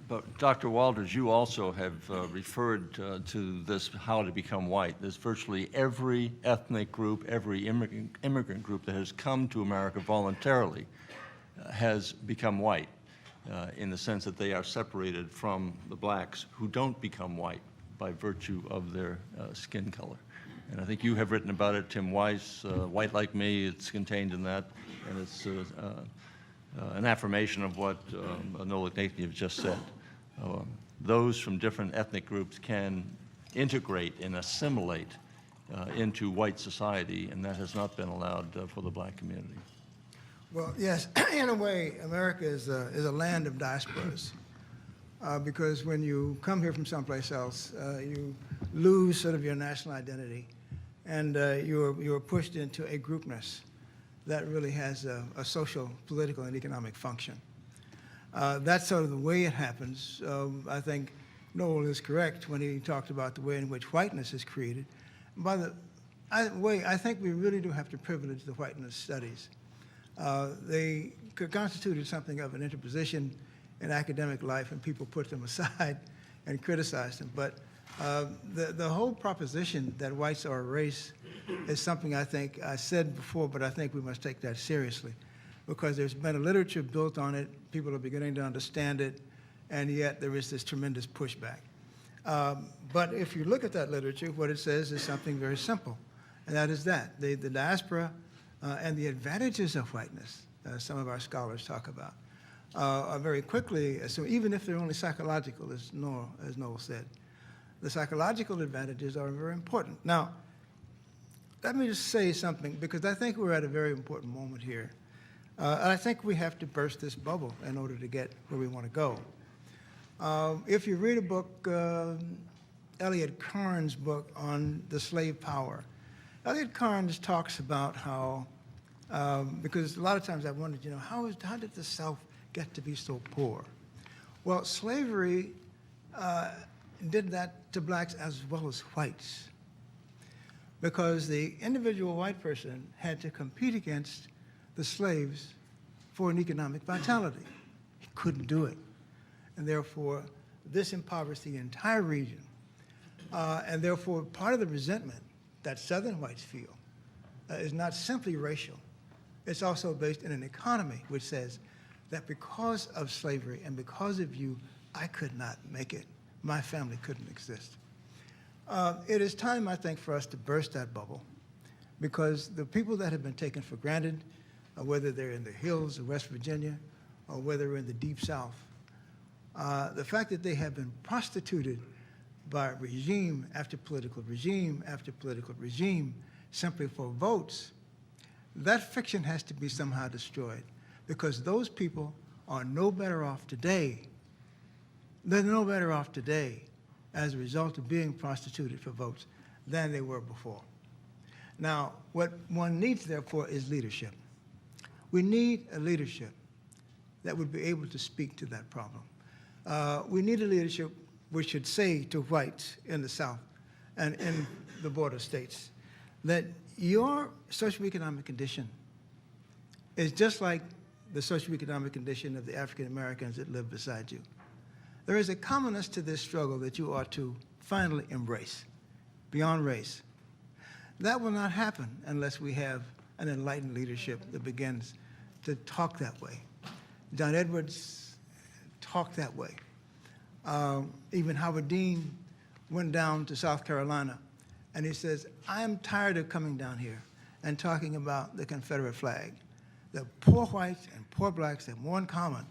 But Dr. Walters, you also have referred to this, how to become white. There's virtually every ethnic group, every immigrant group that has come to America voluntarily has become white in the sense that they are separated from the blacks who don't become white by virtue of their skin color. And I think you have written about it, Tim Weiss, White Like Me, it's contained in that, and it's an affirmation of what Noel Ignatiev just said. Those from different ethnic groups can integrate and assimilate into white society, and that has not been allowed for the black community. Well, yes, in a way, America is a land of diasporas, because when you come here from someplace else, you lose sort of your national identity, and you're pushed into a groupness that really has a social, political, and economic function. That's sort of the way it happens. I think Noel is correct when he talked about the way in which whiteness is created. By the way, I think we really do have to privilege the whiteness studies. They constituted something of an interposition in academic life, and people put them aside and criticized them. But the whole proposition that whites are a race is something I think I said before, but I think we must take that seriously, because there's been a literature built on it, people are beginning to understand it, and yet there is this tremendous pushback. But if you look at that literature, what it says is something very simple, and that is that the diaspora and the advantages of whiteness, some of our scholars talk about, are very quickly, so even if they're only psychological, as Noel said, the psychological advantages are very important. Now, let me just say something, because I think we're at a very important moment here. And I think we have to burst this bubble in order to get where we want to go. If you read a book, Elliot Carnes' book on the slave power, Elliot Carnes talks about how, because a lot of times I wondered, you know, how did the South get to be so poor? Well, slavery did that to blacks as well as whites, because the individual white person had to compete against the slaves for an economic vitality. He couldn't do it. And therefore, this impoverished the entire region. And therefore, part of the resentment that Southern whites feel is not simply racial. It's also based in an economy which says that because of slavery and because of you, I could not make it. My family couldn't exist. It is time, I think, for us to burst that bubble, because the people that have been taken for granted, whether they're in the hills of West Virginia or whether they're in the Deep South, the fact that they have been prostituted by regime after political regime after political regime simply for votes, that fiction has to be somehow destroyed, because those people are no better off today. They're no better off today as a result of being prostituted for votes than they were before. Now, what one needs, therefore, is leadership. We need a leadership that would be able to speak to that problem. We need a leadership which should say to whites in the South and in the border states that your socioeconomic condition is just like the socioeconomic condition of the African Americans that live beside you. There is a commonness to this struggle that you ought to finally embrace, beyond race. That will not happen unless we have an enlightened leadership that begins to talk that way. John Edwards talked that way. Even Howard Dean went down to South Carolina, and he says, I am tired of coming down here and talking about the Confederate flag. The poor whites and poor blacks have more in common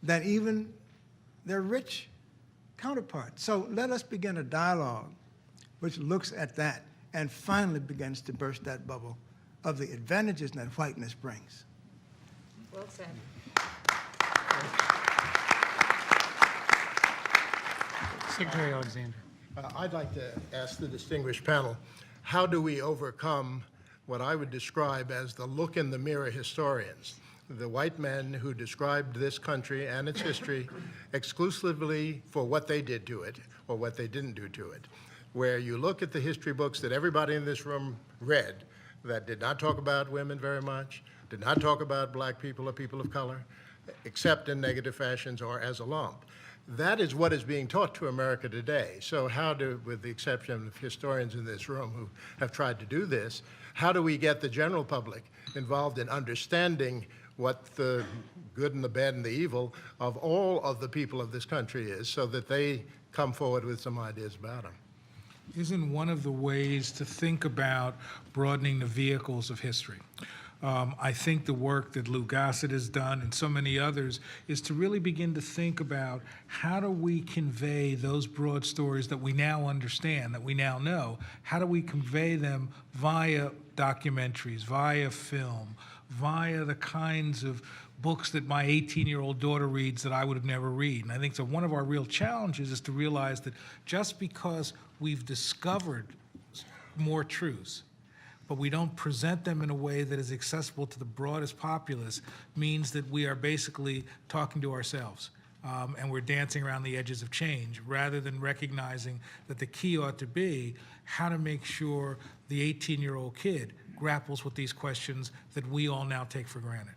than even their rich counterparts. So let us begin a dialogue which looks at that and finally begins to burst that bubble of the advantages that whiteness brings. Well said. Secretary Alexander. I'd like to ask the distinguished panel, how do we overcome what I would describe as the look in the mirror historians, the white men who described this country and its history exclusively for what they did to it or what they didn't do to it, where you look at the history books that everybody in this room read that did not talk about women very much, did not talk about black people or people of color, except in negative fashions or as a lump. That is what is being taught to America today. So how do, with the exception of historians in this room who have tried to do this, how do we get the general public involved in understanding what the good and the bad and the evil of all of the people of this country is, so that they come forward with some ideas about them? Isn't one of the ways to think about broadening the vehicles of history? I think the work that Lou Gossett has done and so many others is to really begin to think about how do we convey those broad stories that we now understand, that we now know, how do we convey them via documentaries, via film, via the kinds of books that my 18-year-old daughter reads that I would have never read. And I think so one of our real challenges is to realize that just because we've discovered more truths, but we don't present them in a way that is accessible to the broadest populace, means that we are basically talking to ourselves. And we're dancing around the edges of change, rather than recognizing that the key ought to be how to make sure the 18-year-old kid grapples with these questions that we all now take for granted.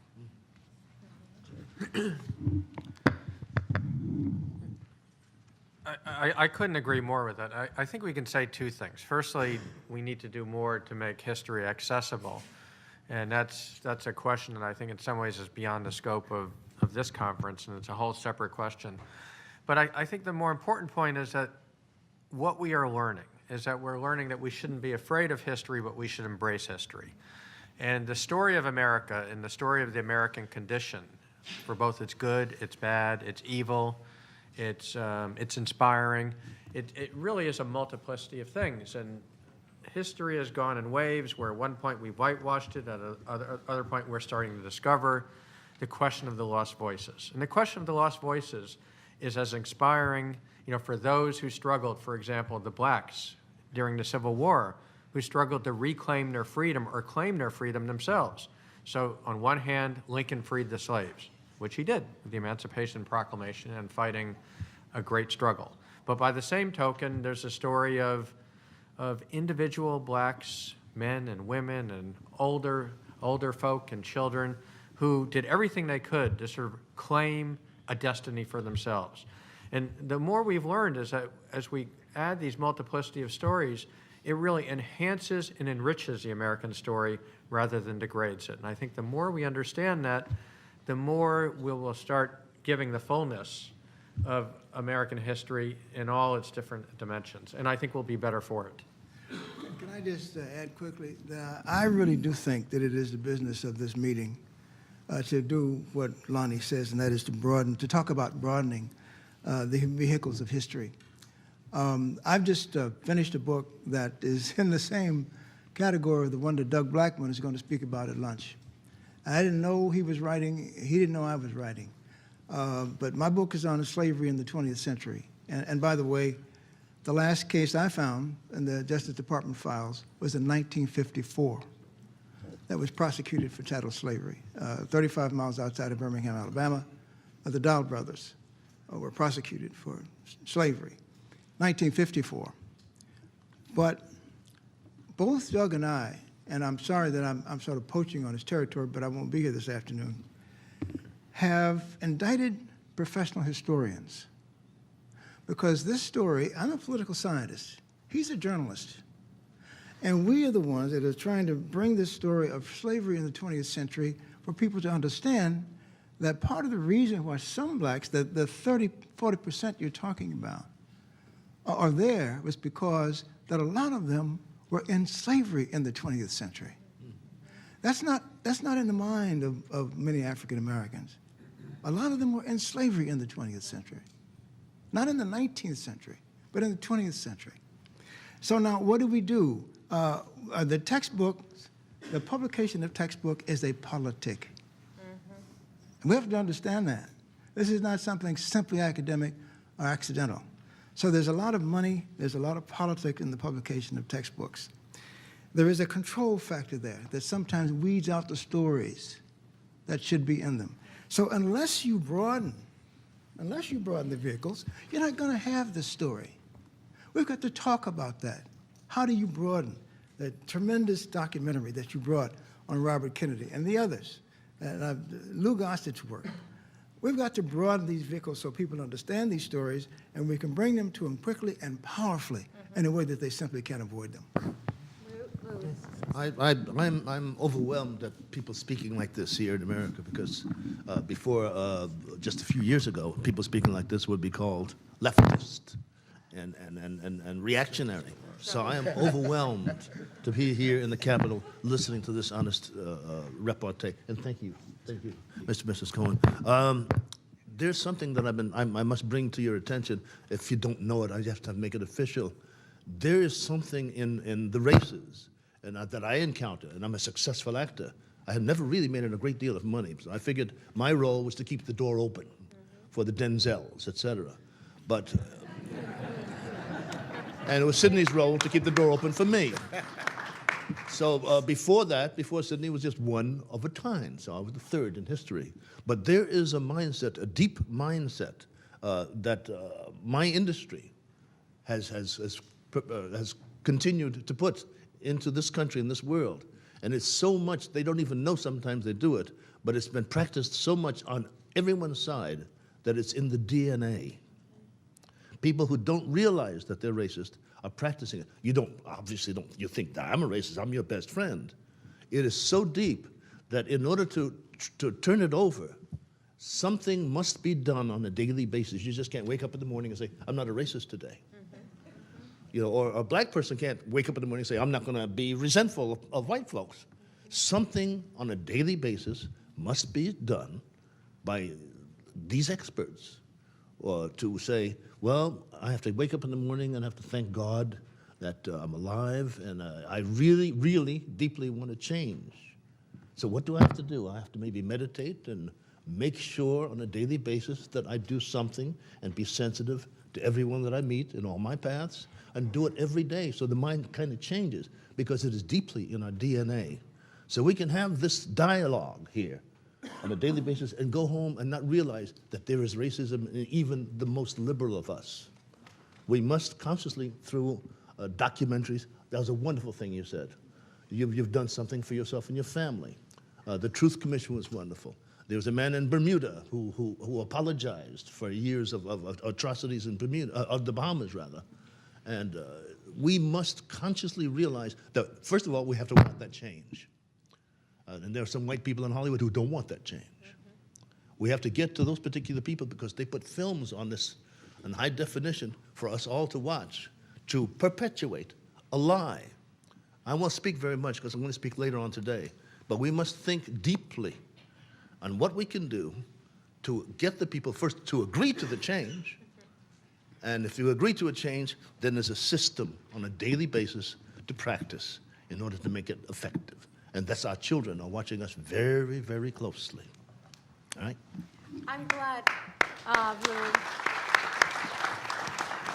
I couldn't agree more with that. I think we can say two things. Firstly, we need to do more to make history accessible. And that's a question that I think in some ways is beyond the scope of this conference, and it's a whole separate question. But I think the more important point is that what we are learning is that we're learning that we shouldn't be afraid of history, but we should embrace history. And the story of America and the story of the American condition, for both its good, its bad, its evil, it's inspiring. It really is a multiplicity of things, and history has gone in waves where at one point we whitewashed it, at other point we're starting to discover the question of the lost voices. And the question of the lost voices is as inspiring, for those who struggled, for example, the blacks during the Civil War, who struggled to reclaim their freedom or claim their freedom themselves. So on one hand, Lincoln freed the slaves, which he did with the Emancipation Proclamation and fighting a great struggle. But by the same token, there's a story of individual blacks, men and women and older folk and children who did everything they could to sort of claim a destiny for themselves. And the more we've learned is that as we add these multiplicity of stories, it really enhances and enriches the American story rather than degrades it. And I think the more we understand that, the more we will start giving the fullness of American history in all its different dimensions. And I think we'll be better for it. Can I just add quickly? I really do think that it is the business of this meeting to do what Lonnie says, and that is to talk about broadening the vehicles of history. I've just finished a book that is in the same category of the one that Doug Blackman is going to speak about at lunch. I didn't know he was writing. He didn't know I was writing. But my book is on slavery in the 20th century. And by the way, the last case I found in the Justice Department files was in 1954 that was prosecuted for chattel slavery. 35 miles outside of Birmingham, Alabama, the Dowd brothers were prosecuted for slavery. 1954. But both Doug and I, and I'm sorry that I'm sort of poaching on his territory, but I won't be here this afternoon, have indicted professional historians. Because this story, I'm a political scientist, he's a journalist. And we are the ones that are trying to bring this story of slavery in the 20th century for people to understand that part of the reason why some blacks, the 40% you're talking about, are there was because that a lot of them were in slavery in the 20th century. That's not in the mind of many African Americans. A lot of them were in slavery in the 20th century. Not in the 19th century, but in the 20th century. So now what do? The textbook, the publication of textbook is a politic. And we have to understand that. This is not something simply academic or accidental. So there's a lot of money, there's a lot of politics in the publication of textbooks. There is a control factor there that sometimes weeds out the stories that should be in them. So unless you broaden the vehicles, you're not going to have the story. We've got to talk about that. How do you broaden the tremendous documentary that you brought on Robert Kennedy and the others, Lou Gossett's work, We've got to broaden these vehicles so people understand these stories, and we can bring them to them quickly and powerfully in a way that they simply can't avoid them. I'm overwhelmed at people speaking like this here in America because before, just a few years ago, people speaking like this would be called leftist and reactionary. So I am overwhelmed to be here in the Capitol listening to this honest repartee. And thank you, Mr. and Mrs. Cohen. There's something that I must bring to your attention. If you don't know it, I have to make it official. There is something in the races that I encounter, and I'm a successful actor. I have never really made a great deal of money, so I figured my role was to keep the door open for the Denzels, etc. But and it was Sidney's role to keep the door open for me. So before Sidney was just one of a kind, so I was the third in history. But there is a mindset, a deep mindset, that my industry has continued to put into this country and this world. And it's so much, they don't even know sometimes they do it, but it's been practiced so much on everyone's side that it's in the DNA. People who don't realize that they're racist are practicing it. You think that I'm a racist, I'm your best friend. It is so deep that in order to turn it over, something must be done on a daily basis. You just can't wake up in the morning and say, I'm not a racist today. You know, or a black person can't wake up in the morning and say, I'm not going to be resentful of white folks. Something on a daily basis must be done by these experts to say, well, I have to wake up in the morning and have to thank God that I'm alive and I really, really deeply want to change. So what do I have to do? I have to maybe meditate and make sure on a daily basis that I do something and be sensitive to everyone that I meet in all my paths, and do it every day so the mind kind of changes because it is deeply in our DNA. So we can have this dialogue here on a daily basis and go home and not realize that there is racism in even the most liberal of us. We must consciously, through documentaries, that was a wonderful thing you said. You've done something for yourself and your family. The Truth Commission was wonderful. There was a man in Bermuda who apologized for years of atrocities in Bermuda, of the Bahamas rather. And we must consciously realize that, first of all, we have to want that change. And there are some white people in Hollywood who don't want that change. We have to get to those particular people because they put films on this in high definition for us all to watch, to perpetuate a lie. I won't speak very much because I'm going to speak later on today, but we must think deeply on what we can do to get the people first to agree to the change. And if you agree to a change, then there's a system on a daily basis to practice in order to make it effective. And that's our children are watching us very, very closely. All right? I'm glad, Lou.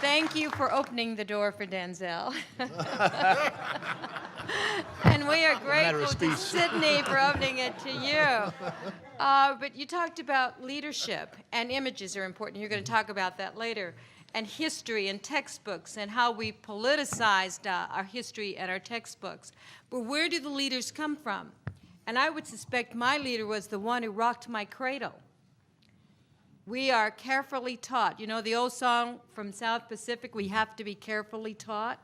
Thank you for opening the door for Denzel. And we are grateful to Sydney for opening it to you. But you talked about leadership, and images are important. You're going to talk about that later. And history and textbooks and how we politicized our history and our textbooks. But where do the leaders come from? And I would suspect my leader was the one who rocked my cradle. We are carefully taught. You know the old song from South Pacific, we have to be carefully taught?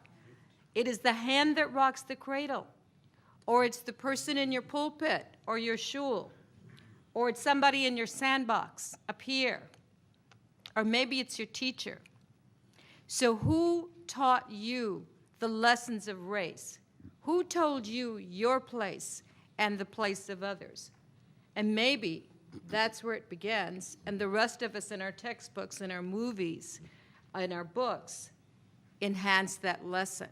It is the hand that rocks the cradle. Or it's the person in your pulpit or your shul. Or it's somebody in your sandbox up here. Or maybe it's your teacher. So who taught you the lessons of race? Who told you your place and the place of others? And maybe that's where it begins, and the rest of us in our textbooks, in our movies, in our books, enhance that lesson.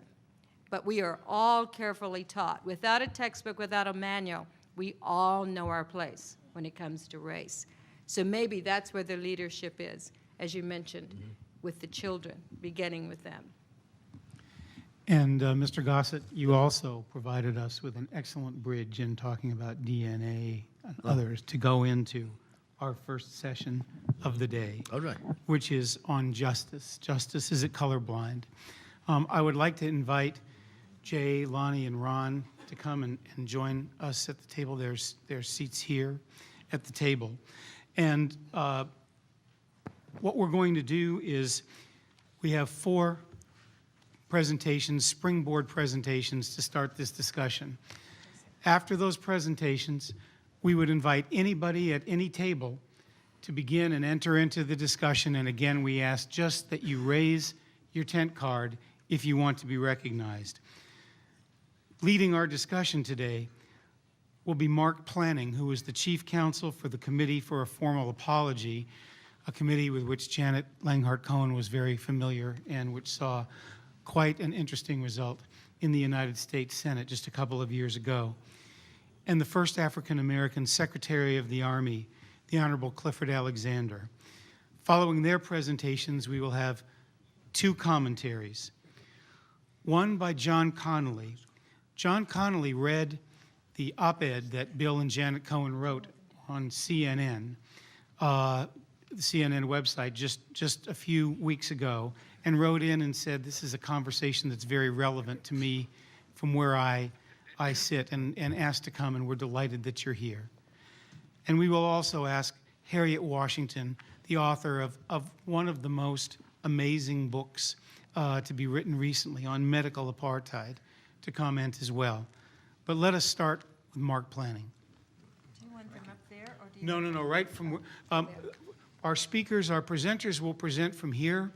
But we are all carefully taught. Without a textbook, without a manual, we all know our place when it comes to race. So maybe that's where the leadership is, as you mentioned, with the children, beginning with them. And Mr. Gossett, you also provided us with an excellent bridge in talking about DNA and others to go into our first session of the day, All right. which is on justice. Justice, is it colorblind? I would like to invite Jay, Lonnie, and Ron to come and join us at the table. There's seats here at the table. And what we're going to do is we have 4 presentations, springboard presentations, to start this discussion. After those presentations, we would invite anybody at any table to begin and enter into the discussion. And again, we ask just that you raise your tent card if you want to be recognized. Leading our discussion today will be Mark Planning, who is the Chief Counsel for the Committee for a Formal Apology, a committee with which Janet Langhart Cohen was very familiar and which saw quite an interesting result in the United States Senate just a couple of years ago. And the first African-American Secretary of the Army, the Honorable Clifford Alexander. Following their presentations, we will have 2 commentaries. One by John Connolly. John Connolly read the op-ed that Bill and Janet Cohen wrote on CNN, the CNN website, just a few weeks ago, and wrote in and said, this is a conversation that's very relevant to me from where I sit, and asked to come, and we're delighted that you're here. And we will also ask Harriett Washington, the author of one of the most amazing books to be written recently on medical apartheid, to comment as well. But let us start with Mark Planning. Do you want them up there, or do you? No, right from, our speakers, our presenters will present from here.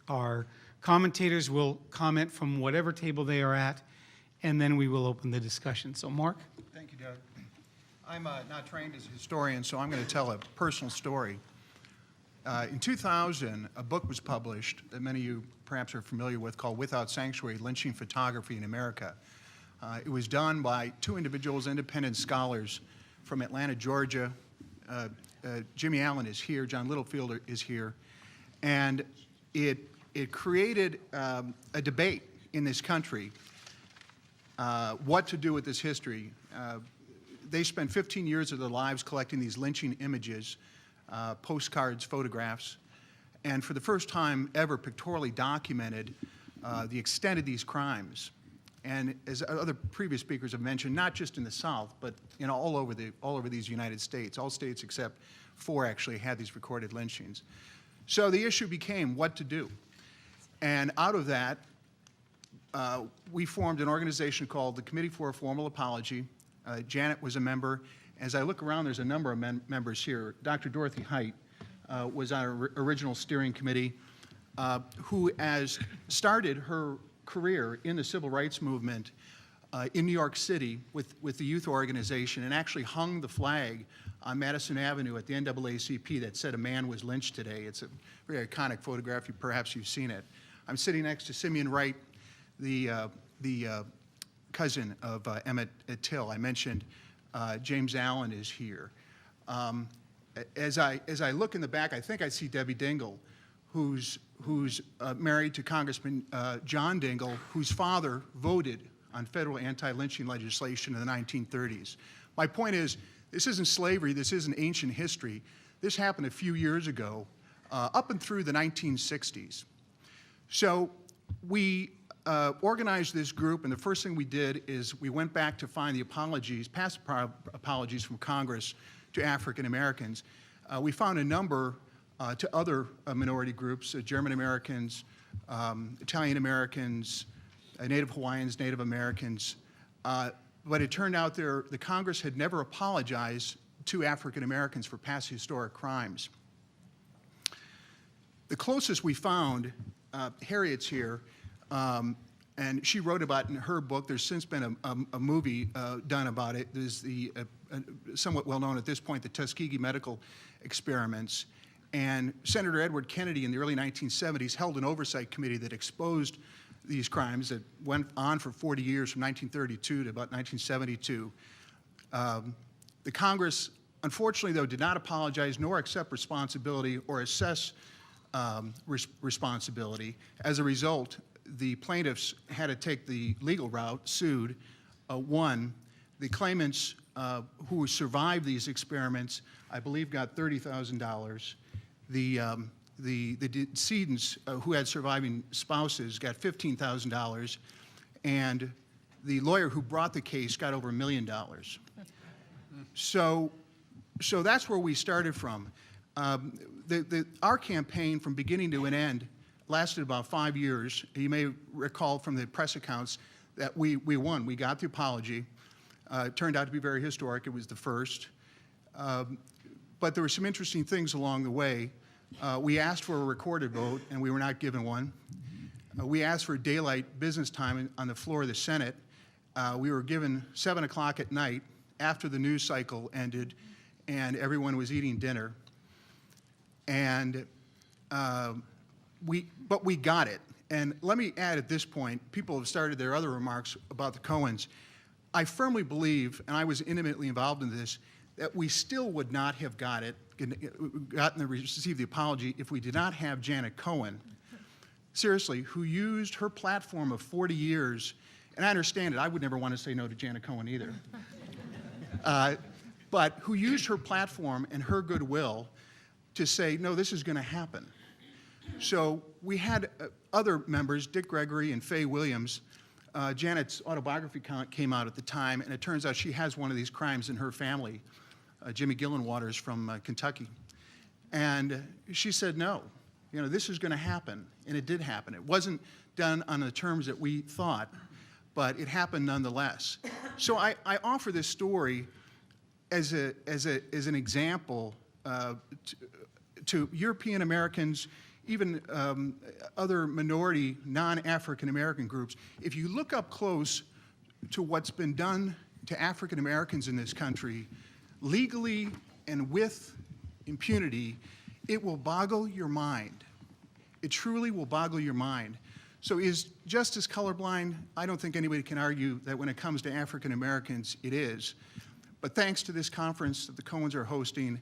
Our commentators will comment from whatever table they are at, and then we will open the discussion. So, Mark? Thank you, Doug. I'm not trained as a historian, so I'm going to tell a personal story. In 2000, a book was published that many of you perhaps are familiar with called Without Sanctuary, Lynching Photography in America. It was done by 2 individuals, independent scholars from Atlanta, Georgia. Jimmy Allen is here, John Littlefield is here. And it created a debate in this country what to do with this history. They spent 15 years of their lives collecting these lynching images, postcards, photographs, and for the first time ever pictorially documented the extent of these crimes. And as other previous speakers have mentioned, not just in the South, but all over these United States. All states except 4 actually had these recorded lynchings. So the issue became what to do. And out of that, we formed an organization called the Committee for a Formal Apology. Janet was a member. As I look around, there's a number of members here. Dr. Dorothy Height was on our original steering committee, who has started her career in the civil rights movement in New York City with the youth organization, and actually hung the flag on Madison Avenue at the NAACP that said a man was lynched today. It's a very iconic photograph. Perhaps you've seen it. I'm sitting next to Simeon Wright, the cousin of Emmett Till. I mentioned James Allen is here. As I look in the back, I think I see Debbie Dingell, who's married to Congressman John Dingell, whose father voted on federal anti-lynching legislation in the 1930s. My point is, this isn't slavery, this isn't ancient history. This happened a few years ago, up and through the 1960s. So we organized this group, and the first thing we did is we went back to find the apologies, past apologies from Congress to African Americans. We found a number to other minority groups, German Americans, Italian Americans, Native Hawaiians, Native Americans. But it turned out the Congress had never apologized to African Americans for past historic crimes. The closest we found, Harriet's here, and she wrote about it in her book. There's since been a movie done about it. There's the somewhat well known at this point, the Tuskegee medical experiments. And Senator Edward Kennedy in the early 1970s held an oversight committee that exposed these crimes that went on for 40 years from 1932 to about 1972. The Congress, unfortunately, though, did not apologize nor accept responsibility or assess responsibility. As a result, the plaintiffs had to take the legal route, sued, won. The claimants who survived these experiments, I believe, got $30,000. The decedents who had surviving spouses got $15,000, and the lawyer who brought the case got over $1 million. So So that's where we started from. Our campaign, from beginning to an end, lasted about 5 years. You may recall from the press accounts that we won. We got the apology. It turned out to be very historic. It was the first. But there were some interesting things along the way. We asked for a recorded vote, and we were not given one. We asked for daylight business time on the floor of the Senate. We were given 7 o'clock at night after the news cycle ended and everyone was eating dinner. And but we got it. And let me add at this point, people have started their other remarks about the Cohens. I firmly believe, and I was intimately involved in this, that we still would not have received the apology if we did not have Janet Cohen, seriously, who used her platform of 40 years, and I understand it, I would never want to say no to Janet Cohen either, but who used her platform and her goodwill to say, no, this is going to happen. So we had other members, Dick Gregory and Faye Williams. Janet's autobiography came out at the time, and it turns out she has one of these crimes in her family. Jimmy Gillenwater's from Kentucky. And she said, no, you know, this is going to happen, and it did happen. It wasn't done on the terms that we thought, but it happened nonetheless. So I offer this story as an example to European Americans, even other minority, non-African American groups. If you look up close to what's been done to African Americans in this country, legally and with impunity, it will boggle your mind. It truly will boggle your mind. So is justice colorblind? I don't think anybody can argue that when it comes to African Americans, it is. But thanks to this conference that the Cohens are hosting,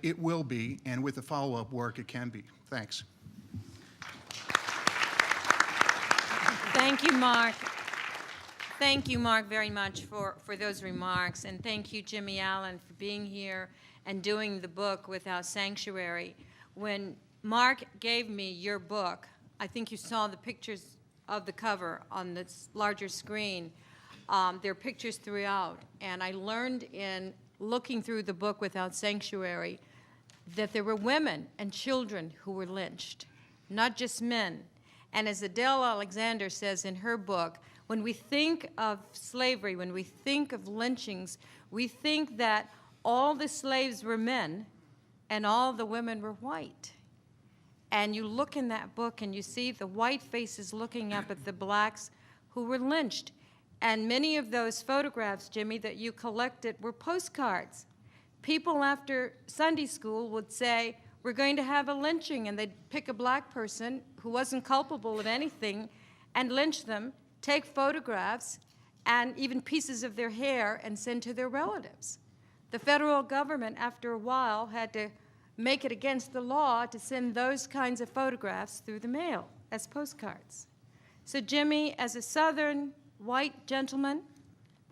it will be, and with the follow-up work, it can be. Thanks. Thank you, Mark. Thank you, Mark, very much for those remarks. And thank you, Jimmy Allen, for being here and doing the book Without Sanctuary. When Mark gave me your book, I think you saw the pictures of the cover on this larger screen. There are pictures throughout. And I learned in looking through the book Without Sanctuary that there were women and children who were lynched, not just men. And as Adele Alexander says in her book, when we think of slavery, when we think of lynchings, we think that all the slaves were men and all the women were white. And you look in that book and you see the white faces looking up at the blacks who were lynched. And many of those photographs, Jimmy, that you collected were postcards. People after Sunday school would say, we're going to have a lynching, and they'd pick a black person who wasn't culpable of anything and lynch them, take photographs, and even pieces of their hair and send to their relatives. The federal government, after a while, had to make it against the law to send those kinds of photographs through the mail as postcards. So Jimmy, as a Southern white gentleman,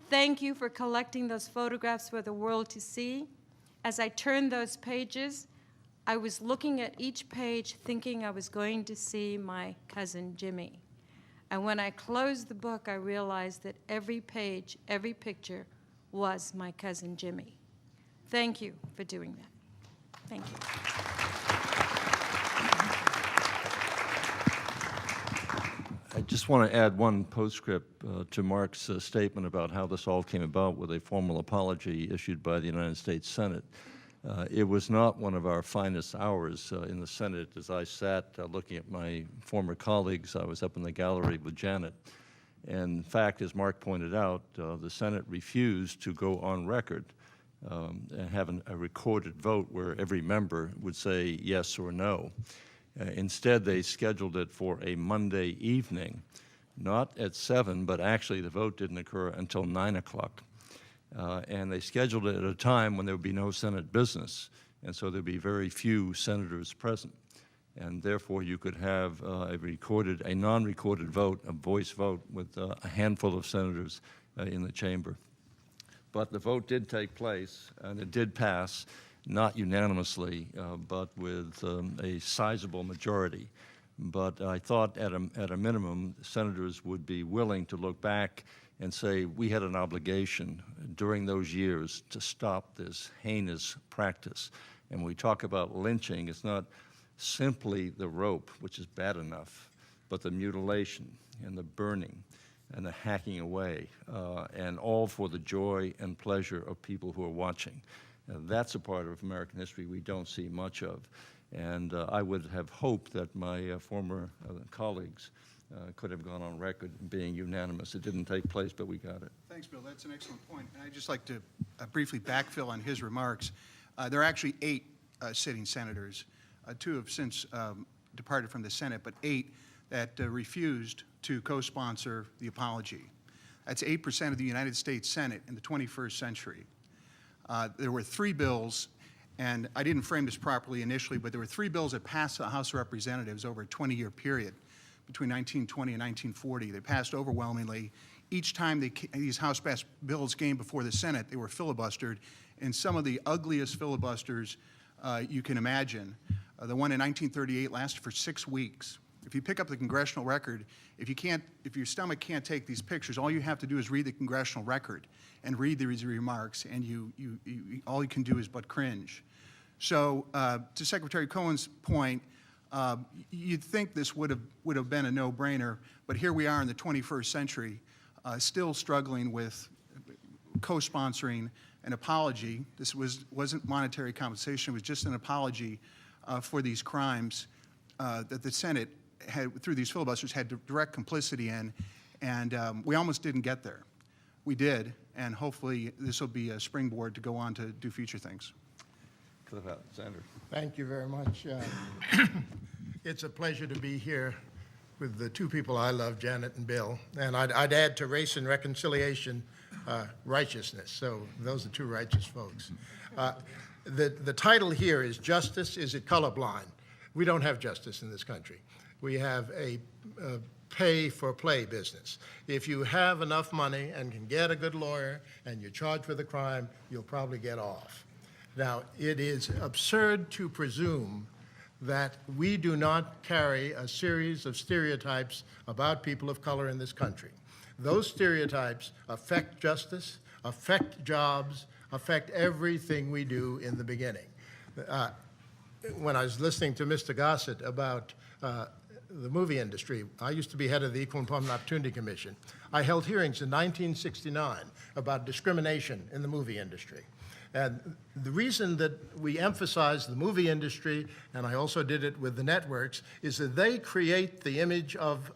thank you for collecting those photographs for the world to see. As I turned those pages, I was looking at each page thinking I was going to see my cousin Jimmy. And when I closed the book, I realized that every page, every picture was my cousin Jimmy. Thank you for doing that. Thank you. I just want to add one postscript to Mark's statement about how this all came about with a formal apology issued by the United States Senate. It was not one of our finest hours in the Senate. As I sat looking at my former colleagues, I was up in the gallery with Janet. And in fact, as Mark pointed out, the Senate refused to go on record and have a recorded vote where every member would say yes or no. Instead, they scheduled it for a Monday evening, not at 7, but actually the vote didn't occur until 9 o'clock. And they scheduled it at a time when there would be no Senate business, and so there'd be very few senators present. And therefore, you could have a non-recorded vote, a voice vote, with a handful of senators in the chamber. But the vote did take place, and it did pass, not unanimously, but with a sizable majority. But I thought at a minimum, senators would be willing to look back and say we had an obligation during those years to stop this heinous practice. And when we talk about lynching, it's not simply the rope, which is bad enough, but the mutilation and the burning and the hacking away, and all for the joy and pleasure of people who are watching. That's a part of American history we don't see much of. And I would have hoped that my former colleagues could have gone on record being unanimous. It didn't take place, but we got it. Thanks, Bill. That's an excellent point. And I'd just like to briefly backfill on his remarks. There are actually 8 sitting senators. 2 have since departed from the Senate, but 8 that refused to co-sponsor the apology. That's 8% of the United States Senate in the 21st century. There were 3 bills, and I didn't frame this properly initially, but there were 3 bills that passed the House of Representatives over a 20-year period between 1920 and 1940. They passed overwhelmingly. Each time these House-passed bills came before the Senate, they were filibustered, and some of the ugliest filibusters you can imagine. The one in 1938 lasted for 6 weeks. If you pick up the congressional record, if your stomach can't take these pictures, all you have to do is read the congressional record and read these remarks, and all you can do is but cringe. So, to Secretary Cohen's point, you'd think this would have been a no-brainer, but here we are in the 21st century, still struggling with co-sponsoring an apology. This wasn't monetary compensation; it was just an apology for these crimes that the Senate had, through these filibusters, had direct complicity in, and we almost didn't get there. We did, and hopefully this will be a springboard to go on to do future things. Cliff Alexander. Thank you very much. It's a pleasure to be here with the 2 people I love, Janet and Bill. And I'd add to race and reconciliation, righteousness. So those are 2 righteous folks. The title here is Justice, Is It Colorblind? We don't have justice in this country. We have a pay-for-play business. If you have enough money and can get a good lawyer and you're charged with a crime, you'll probably get off. Now, it is absurd to presume that we do not carry a series of stereotypes about people of color in this country. Those stereotypes affect justice, affect jobs, affect everything we do in the beginning. When I was listening to Mr. Gossett about the movie industry, I used to be head of the Equal Employment Opportunity Commission. I held hearings in 1969 about discrimination in the movie industry. And the reason that we emphasize the movie industry, and I also did it with the networks, is that they create the image of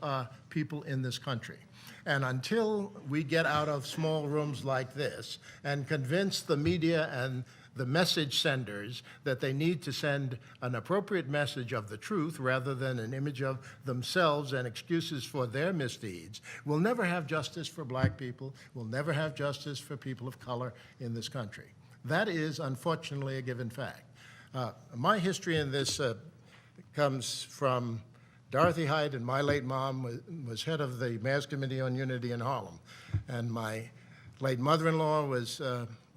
people in this country. And until we get out of small rooms like this and convince the media and the message senders that they need to send an appropriate message of the truth rather than an image of themselves and excuses for their misdeeds, we'll never have justice for black people, we'll never have justice for people of color in this country. That is, unfortunately, a given fact. My history in this comes from Dorothy Height, and my late mom was head of the Mayor's Committee on Unity in Harlem. And my late mother-in-law was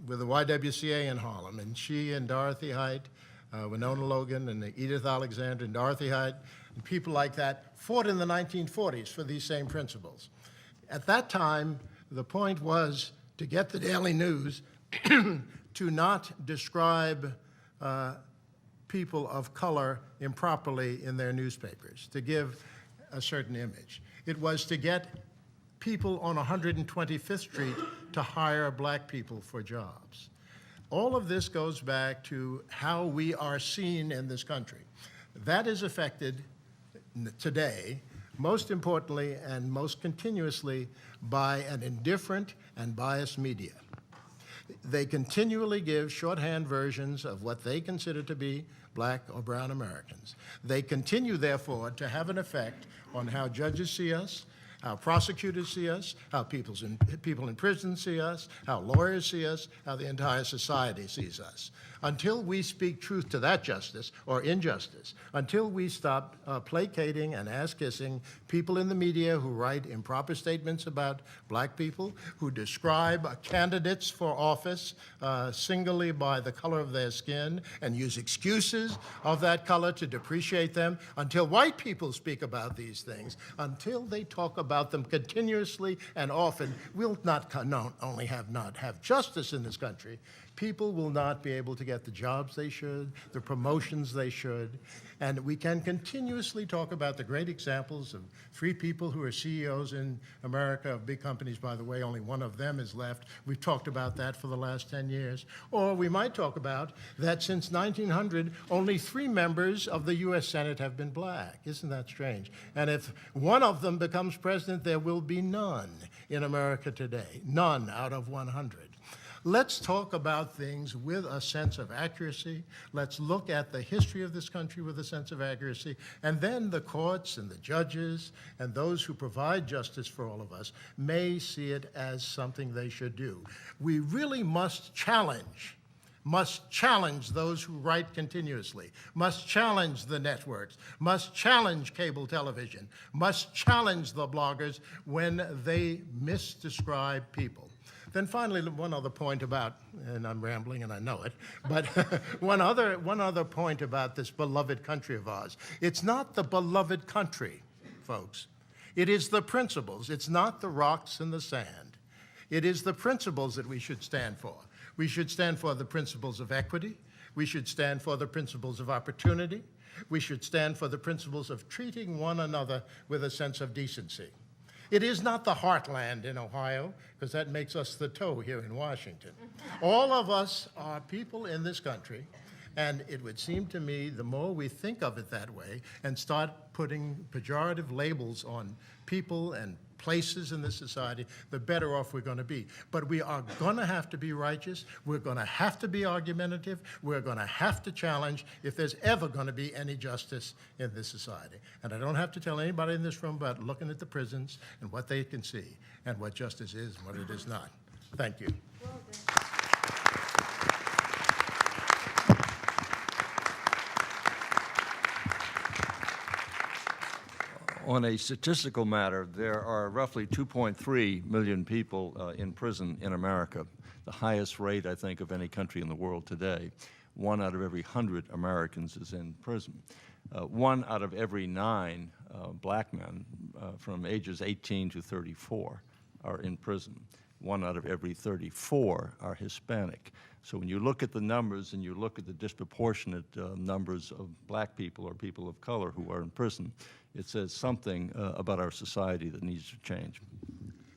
with the YWCA in Harlem. And she and Dorothy Height, Winona Logan and Edith Alexander and Dorothy Height, and people like that fought in the 1940s for these same principles. At that time, the point was to get the Daily News to not describe people of color improperly in their newspapers, to give a certain image. It was to get people on 125th Street to hire black people for jobs. All of this goes back to how we are seen in this country. That is affected today, most importantly and most continuously, by an indifferent and biased media. They continually give shorthand versions of what they consider to be black or brown Americans. They continue, therefore, to have an effect on how judges see us, how prosecutors see us, how people in prison see us, how lawyers see us, how the entire society sees us. Until we speak truth to that justice or injustice, until we stop placating and ass-kissing people in the media who write improper statements about black people, who describe candidates for office singly by the color of their skin and use excuses of that color to depreciate them, until white people speak about these things, until they talk about them continuously and often, we'll not only not have justice in this country, people will not be able to get the jobs they should, the promotions they should. And we can continuously talk about the great examples of 3 people who are CEOs in America of big companies. By the way, only one of them is left. We've talked about that for the last 10 years. Or we might talk about that since 1900, only 3 members of the US Senate have been black. Isn't that strange? And if one of them becomes president, there will be none in America today. None out of 100. Let's talk about things with a sense of accuracy. Let's look at the history of this country with a sense of accuracy. And then the courts and the judges and those who provide justice for all of us may see it as something they should do. We really must challenge those who write continuously, must challenge the networks, must challenge cable television, must challenge the bloggers when they misdescribe people. Then finally, one other point about, and I'm rambling and I know it, but one other point about this beloved country of ours. It's not the beloved country, folks. It is the principles. It's not the rocks and the sand. It is the principles that we should stand for. We should stand for the principles of equity. We should stand for the principles of opportunity. We should stand for the principles of treating one another with a sense of decency. It is not the heartland in Ohio, because that makes us the toe here in Washington. All of us are people in this country, and it would seem to me the more we think of it that way and start putting pejorative labels on people and places in this society, the better off we're going to be. But we are going to have to be righteous. We're going to have to be argumentative. We're going to have to challenge if there's ever going to be any justice in this society. And I don't have to tell anybody in this room about looking at the prisons and what they can see and what justice is and what it is not. Thank you. On a statistical matter, there are roughly 2.3 million people in prison in America, the highest rate, I think, of any country in the world today. 1 out of every 100 Americans is in prison. 1 out of every 9 black men from ages 18 to 34 are in prison. 1 out of every 34 are Hispanic. So when you look at the numbers and you look at the disproportionate numbers of black people or people of color who are in prison, it says something about our society that needs to change.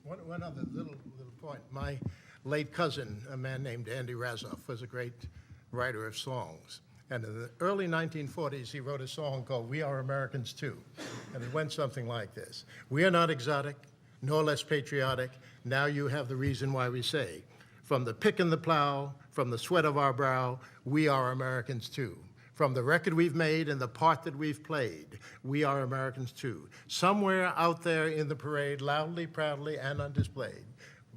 One other little point. My late cousin, a man named Andy Razoff, was a great writer of songs. And in the early 1940s, he wrote a song called We Are Americans Too. And it went something like this. We are not exotic, nor less patriotic. Now you have the reason why we say, from the pick and the plow, from the sweat of our brow, we are Americans too. From the record we've made and the part that we've played, we are Americans too. Somewhere out there in the parade, loudly, proudly, and undisplayed.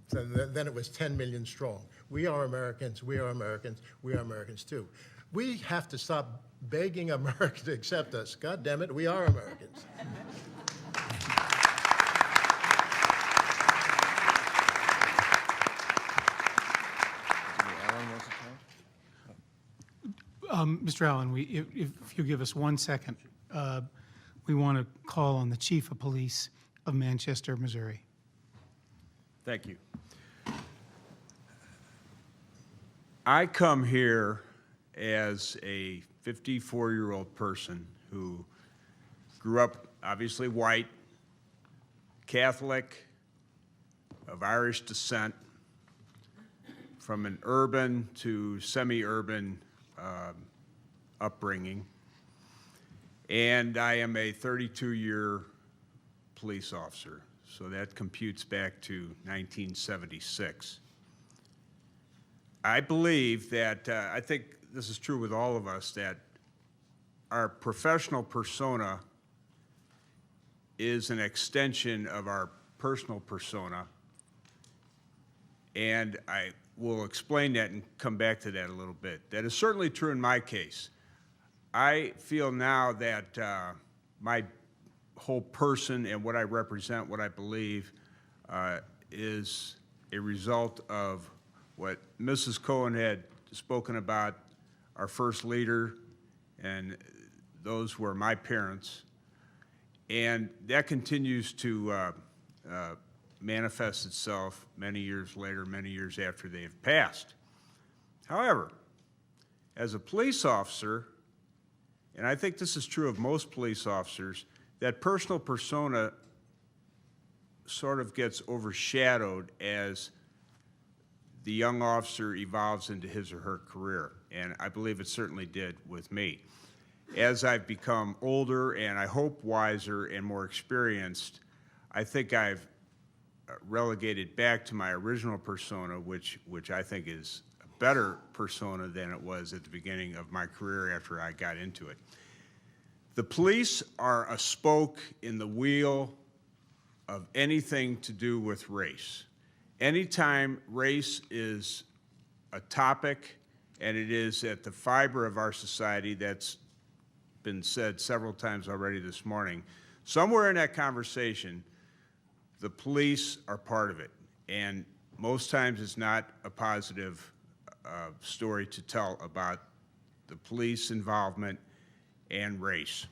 Then it was 10 million strong. We are Americans, we are Americans, we are Americans too. We have to stop begging America to accept us. God damn it, we are Americans. Mr. Allen, if you give us 1 second, we want to call on the Chief of Police of Manchester, Missouri. Thank you. I come here as a 54-year-old person who grew up obviously white, Catholic, of Irish descent, from an urban to semi-urban upbringing, and I am a 32-year police officer, so that computes back to 1976. I believe that, I think this is true with all of us, that our professional persona is an extension of our personal persona, and will explain that and come back to that a little bit. That is certainly true in my case. I feel now that my whole person and what I represent, what I believe, is a result of what Mrs. Cohen had spoken about, our first leader, and those were my parents. And that continues to manifest itself many years later, many years after they've passed. However, as a police officer, and I think this is true of most police officers, that personal persona sort of gets overshadowed as the young officer evolves into his or her career, and I believe it certainly did with me. As I've become older and I hope wiser and more experienced, I think I've relegated back to my original persona, which I think is a better persona than it was at the beginning of my career after I got into it. The police are a spoke in the wheel of anything to do with race. Anytime race is a topic, and it is at the fiber of our society, that's been said several times already this morning, somewhere in that conversation, the police are part of it. And most times it's not a positive story to tell about the police involvement and race.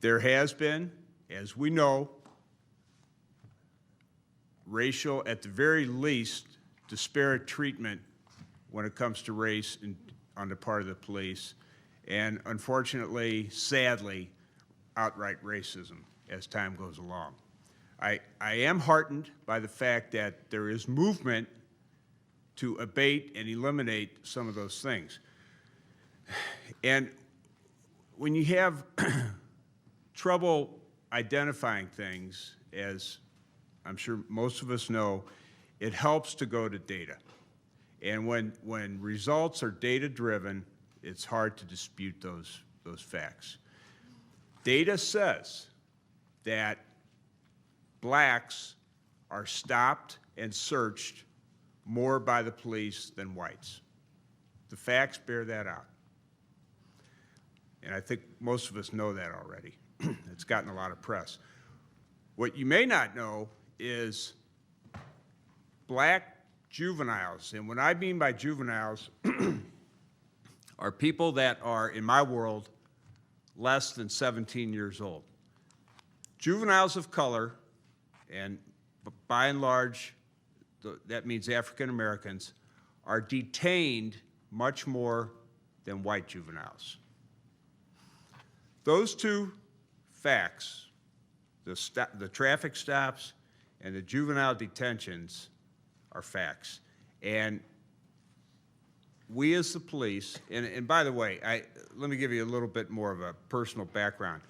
There has been, as we know, racial, at the very least, disparate treatment when it comes to race on the part of the police, and unfortunately, sadly, outright racism as time goes along. I am heartened by the fact that there is movement to abate and eliminate some of those things. And when you have trouble identifying things, as I'm sure most of us know, it helps to go to data. And when results are data-driven, it's hard to dispute those facts. Data says that blacks are stopped and searched more by the police than whites. The facts bear that out. And I think most of us know that already. It's gotten a lot of press. What you may not know is black juveniles, and what I mean by juveniles are people that are, in my world, less than 17 years old. Juveniles of color, and by and large, that means African Americans, are detained much more than white juveniles. Those two facts, the traffic stops and the juvenile detentions, are facts. And we as the police, and by the way, let me give you a little bit more of a personal background.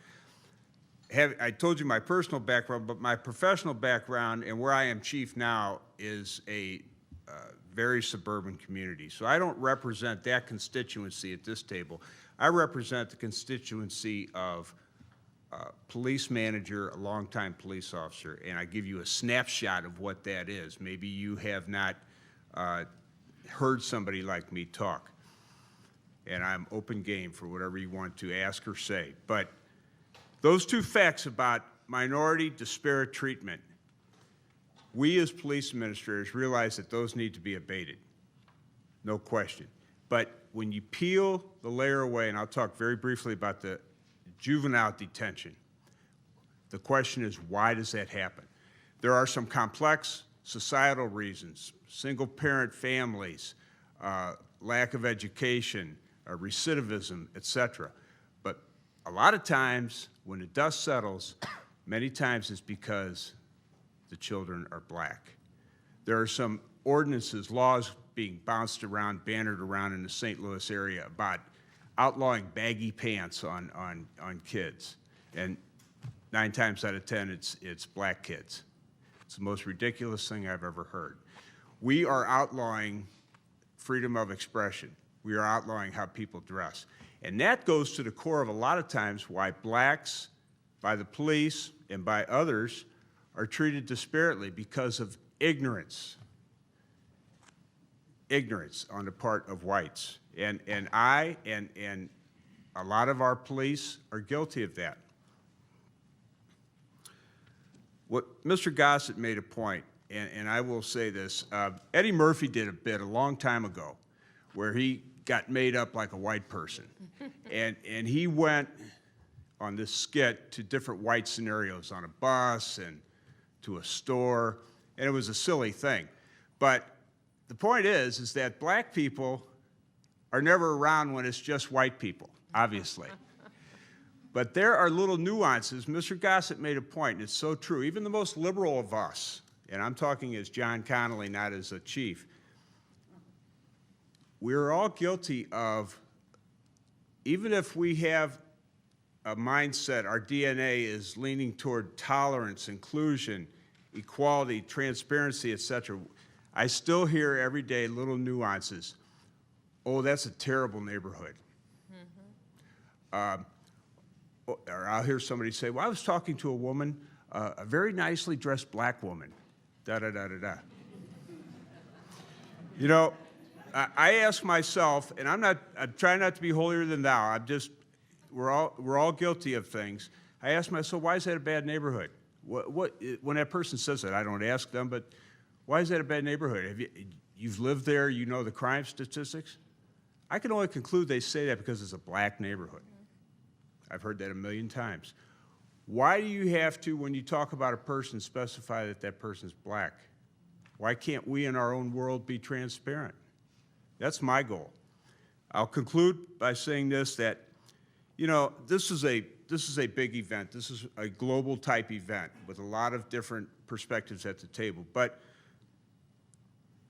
I told you my personal background, but my professional background and where I am chief now is a very suburban community. So I don't represent that constituency at this table. I represent the constituency of police manager, a longtime police officer, and I give you a snapshot of what that is. Maybe you have not heard somebody like me talk, and I'm open game for whatever you want to ask or say. But those two facts about minority disparate treatment, we as police administrators realize that those need to be abated, no question. But when you peel the layer away, and I'll talk very briefly about the juvenile detention, the question is, why does that happen? There are some complex societal reasons: single-parent families, lack of education, recidivism, etc. But a lot of times, when the dust settles, many times it's because the children are black. There are some ordinances, laws being bounced around, bannered around in the St. Louis area about outlawing baggy pants on kids. And 9 times out of 10, it's black kids. It's the most ridiculous thing I've ever heard. We are outlawing freedom of expression. We are outlawing how people dress. And that goes to the core of a lot of times why blacks, by the police and by others, are treated disparately, because of ignorance. ignorance on the part of whites. And I and a lot of our police are guilty of that. What Mr. Gossett made a point, and I will say this, Eddie Murphy did a bit a long time ago where he got made up like a white person. and he went on this skit to different white scenarios on a bus and to a store, and it was a silly thing. But the point is that black people are never around when it's just white people, obviously. But there are little nuances. Mr. Gossett made a point, and it's so true. Even the most liberal of us, and I'm talking as John Connolly, not as a chief, we're all guilty of, even if we have a mindset, our DNA is leaning toward tolerance, inclusion, equality, transparency, etc. I still hear every day little nuances. Oh, that's a terrible neighborhood. Or I'll hear somebody say, well, I was talking to a woman, a very nicely dressed black woman, da-da-da-da-da. You know, I ask myself, and I'm trying not to be holier than thou, we're all guilty of things. I ask myself, why is that a bad neighborhood? When that person says that, I don't ask them, but why is that a bad neighborhood? You've lived there, you know the crime statistics? I can only conclude they say that because it's a black neighborhood. I've heard that a million times. Why do you have to, when you talk about a person, specify that that person's black? Why can't we in our own world be transparent? That's my goal. I'll conclude by saying this, that, you know, this is a big event. This is a global type event with a lot of different perspectives at the table. But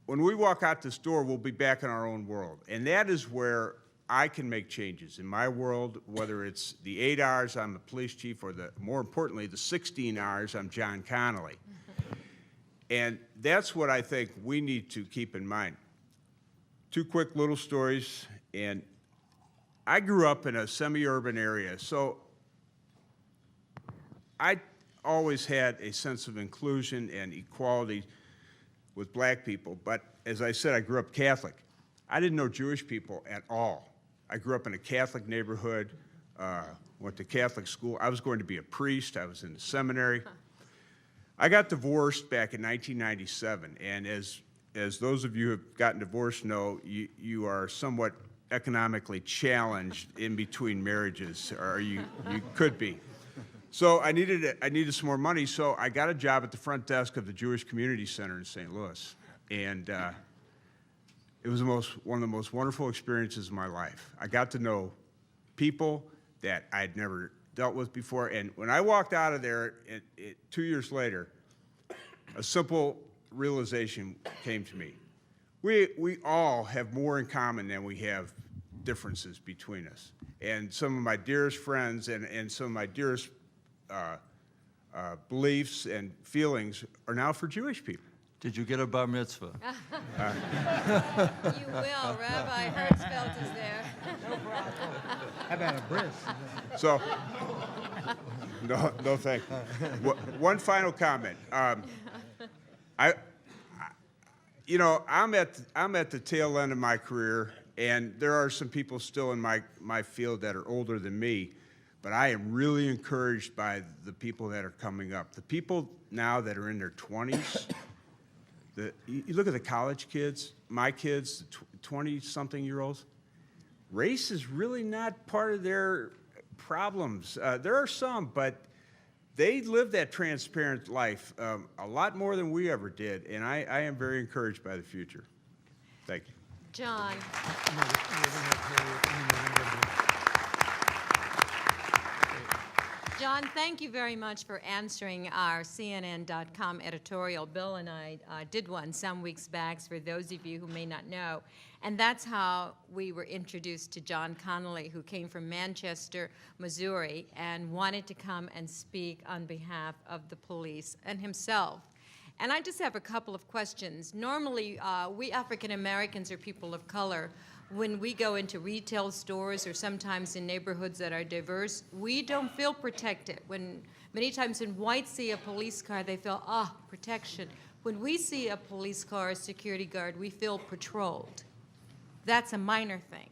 when we walk out this door, we'll be back in our own world. And that is where I can make changes in my world, whether it's the 8 R's, I'm the police chief, or more importantly, the 16 R's, I'm John Connolly. And that's what I think we need to keep in mind. 2 quick little stories, and I grew up in a semi-urban area, so I always had a sense of inclusion and equality with black people, but as I said, I grew up Catholic. I didn't know Jewish people at all. I grew up in a Catholic neighborhood, went to Catholic school. I was going to be a priest. I was in the seminary. I got divorced back in 1997, and as those of you who have gotten divorced know, you are somewhat economically challenged in between marriages, or you could be. So I needed some more money, so I got a job at the front desk of the Jewish Community Center in St. Louis, and it was one of the most wonderful experiences of my life. I got to know people that I'd never dealt with before, and when I walked out of there 2 years later, a simple realization came to me. We all have more in common than we have differences between us. And some of my dearest friends and some of my dearest beliefs and feelings are now for Jewish people. Did you get a bar mitzvah? You will. Rabbi Hertzfeld is there. No problem. How about a bris? So, no, thank you. One final comment. You know, I'm at the tail end of my career, and there are some people still in my field that are older than me, but I am really encouraged by the people that are coming up. The people now that are in their 20s, you look at the college kids, my kids, 20-something-year-olds, race is really not part of their problems. There are some, but they live that transparent life a lot more than we ever did, and I am very encouraged by the future. Thank you. John. John, thank you very much for answering our CNN.com editorial. Bill and I did one some weeks back, for those of you who may not know. And that's how we were introduced to John Connolly, who came from Manchester, Missouri, and wanted to come and speak on behalf of the police and himself. And I just have a couple of questions. Normally, we African Americans or people of color, when we go into retail stores or sometimes in neighborhoods that are diverse, we don't feel protected. Many times when whites see a police car, they feel, protection. When we see a police car, a security guard, we feel patrolled. That's a minor thing.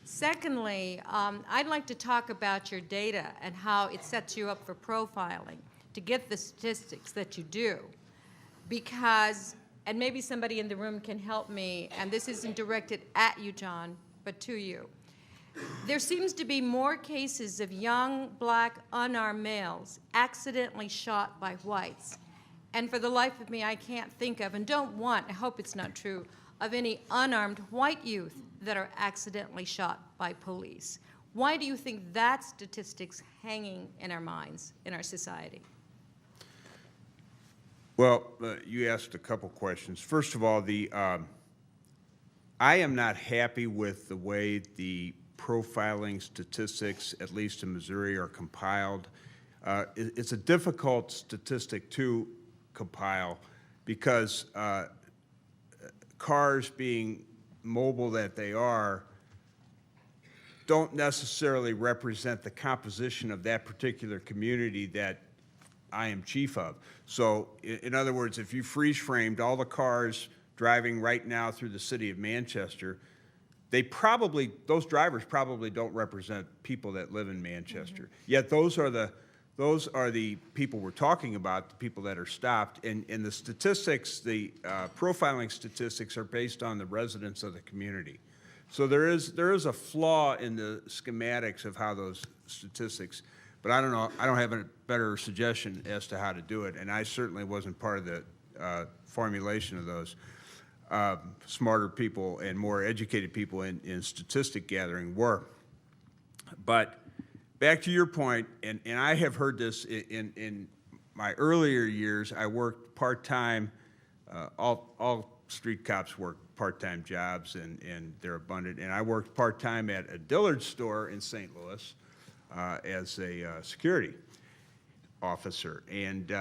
Secondly, I'd like to talk about your data and how it sets you up for profiling to get the statistics that you do. Because, and maybe somebody in the room can help me, and this isn't directed at you, John, but to you. There seems to be more cases of young, black, unarmed males accidentally shot by whites. And for the life of me, I can't think of, and don't want, I hope it's not true, of any unarmed white youth that are accidentally shot by police. Why do you think that statistic's hanging in our minds, in our society? Well, you asked a couple questions. First of all, I am not happy with the way the profiling statistics, at least in Missouri, are compiled. It's a difficult statistic to compile because cars being mobile that they are don't necessarily represent the composition of that particular community that I am chief of. So in other words, if you freeze framed all the cars driving right now through the city of Manchester, those drivers probably don't represent people that live in Manchester. Yet those are the people we're talking about, the people that are stopped. And the statistics, the profiling statistics are based on the residents of the community. So there is a flaw in the schematics of how those statistics, but I don't know, I don't have a better suggestion as to how to do it. And I certainly wasn't part of the formulation of those. Smarter people and more educated people in statistic gathering were. But back to your point, and I have heard this in my earlier years. I worked part-time. All street cops work part-time jobs, and they're abundant. And I worked part-time at a Dillard's store in St. Louis as a security officer. And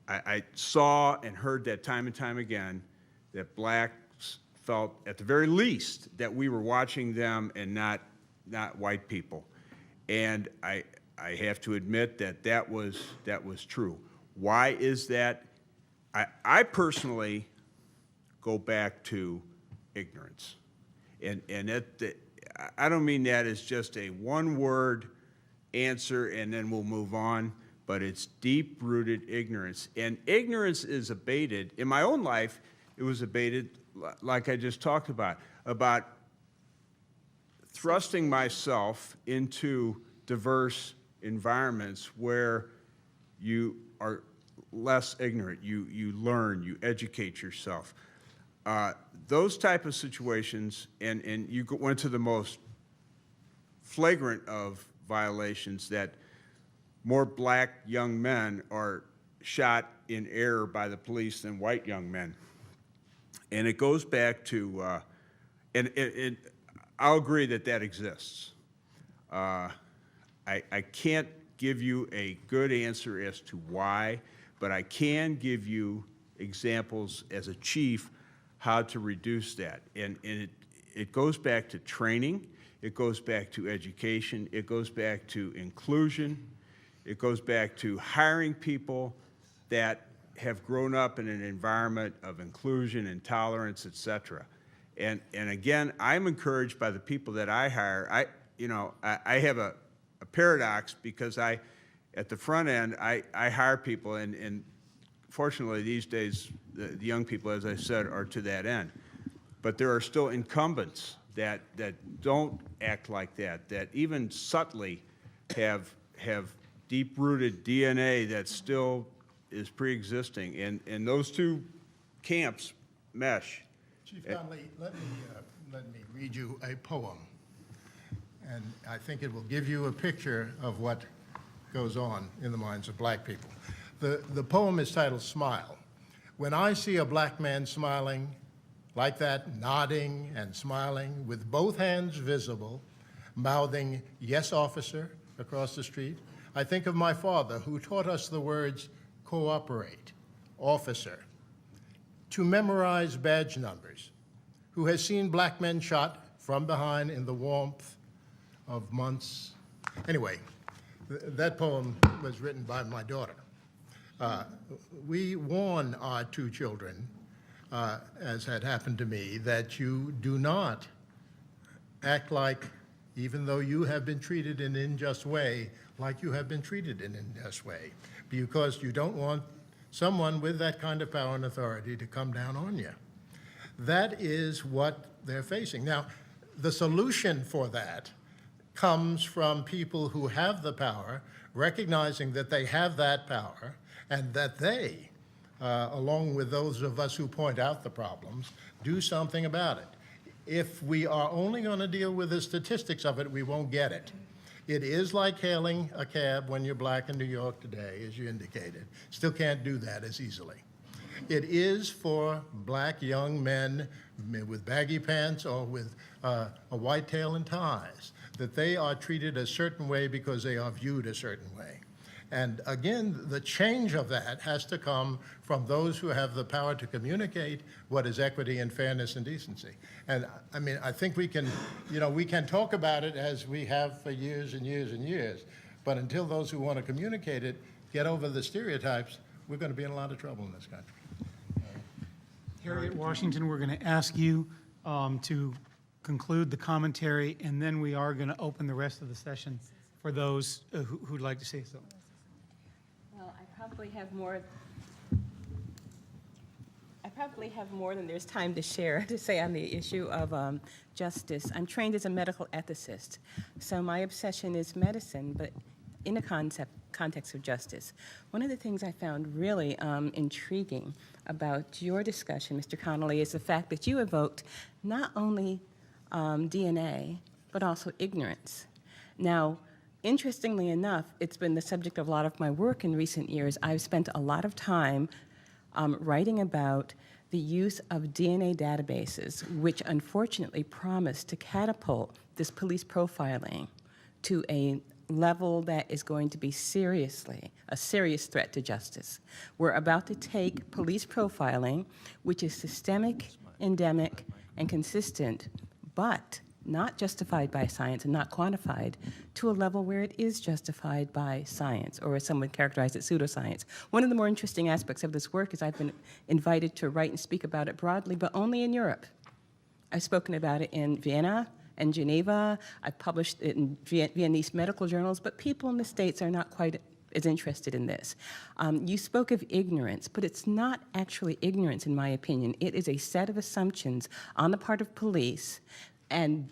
I saw and heard that time and time again, that blacks felt, at the very least, that we were watching them and not white people. And I have to admit that was true. Why is that? I personally go back to ignorance. And I don't mean that as just a one-word answer and then we'll move on, but it's deep-rooted ignorance. And ignorance is abated. In my own life, it was abated, like I just talked about thrusting myself into diverse environments where you are less ignorant, you learn, you educate yourself. Those type of situations, and you went to the most flagrant of violations, that more black young men are shot in error by the police than white young men. And it goes back to, and I'll agree that exists. I can't give you a good answer as to why, but I can give you examples as a chief how to reduce that. And it goes back to training, it goes back to education, it goes back to inclusion, it goes back to hiring people that have grown up in an environment of inclusion and tolerance, et cetera. And again, I'm encouraged by the people that I hire. I have a paradox because at the front end, I hire people, and fortunately these days, the young people, as I said, are to that end. But there are still incumbents that don't act like that even subtly have deep-rooted DNA that still is pre-existing, and those two camps mesh. Chief Connolly, let me read you a poem, and I think it will give you a picture of what goes on in the minds of black people. The poem is titled Smile. When I see a black man smiling like that, nodding and smiling with both hands visible, mouthing, "Yes, officer," across the street, I think of my father who taught us the words cooperate, officer, to memorize badge numbers, who has seen black men shot from behind in the warmth of months. Anyway, that poem was written by my daughter. We warn our two children, as had happened to me, that you do not act like, even though you have been treated in an unjust way, like you have been treated in an unjust way, because you don't want someone with that kind of power and authority to come down on you. That is what they're facing. Now, the solution for that comes from people who have the power, recognizing that they have that power, and that they, along with those of us who point out the problems, do something about it. If we are only going to deal with the statistics of it, we won't get it. It is like hailing a cab when you're black in New York today, as you indicated. Still can't do that as easily. It is for black young men with baggy pants or with a white tail and ties, that they are treated a certain way because they are viewed a certain way. And again, the change of that has to come from those who have the power to communicate what is equity and fairness and decency. And I mean, I think we can, we can talk about it as we have for years and years and years, but until those who want to communicate it get over the stereotypes, we're going to be in a lot of trouble in this country. Harriet Washington, we're going to ask you to conclude the commentary, and then we are going to open the rest of the session for those who'd like to say so. Well, I probably have more than there's time to share to say on the issue of justice. I'm trained as a medical ethicist, so my obsession is medicine, but in a context of justice. One of the things I found really intriguing about your discussion, Mr. Connolly, is the fact that you evoked not only DNA, but also ignorance. Now, interestingly enough, it's been the subject of a lot of my work in recent years. I've spent a lot of time writing about the use of DNA databases, which unfortunately promise to catapult this police profiling to a level that is going to be a serious threat to justice. We're about to take police profiling, which is systemic, endemic, and consistent, but not justified by science and not quantified, to a level where it is justified by science, or as some would characterize it, pseudoscience. One of the more interesting aspects of this work is I've been invited to write and speak about it broadly, but only in Europe. I've spoken about it in Vienna and Geneva. I've published it in Viennese medical journals, but people in the States are not quite as interested in this. You spoke of ignorance, but it's not actually ignorance, in my opinion. It is a set of assumptions on the part of police and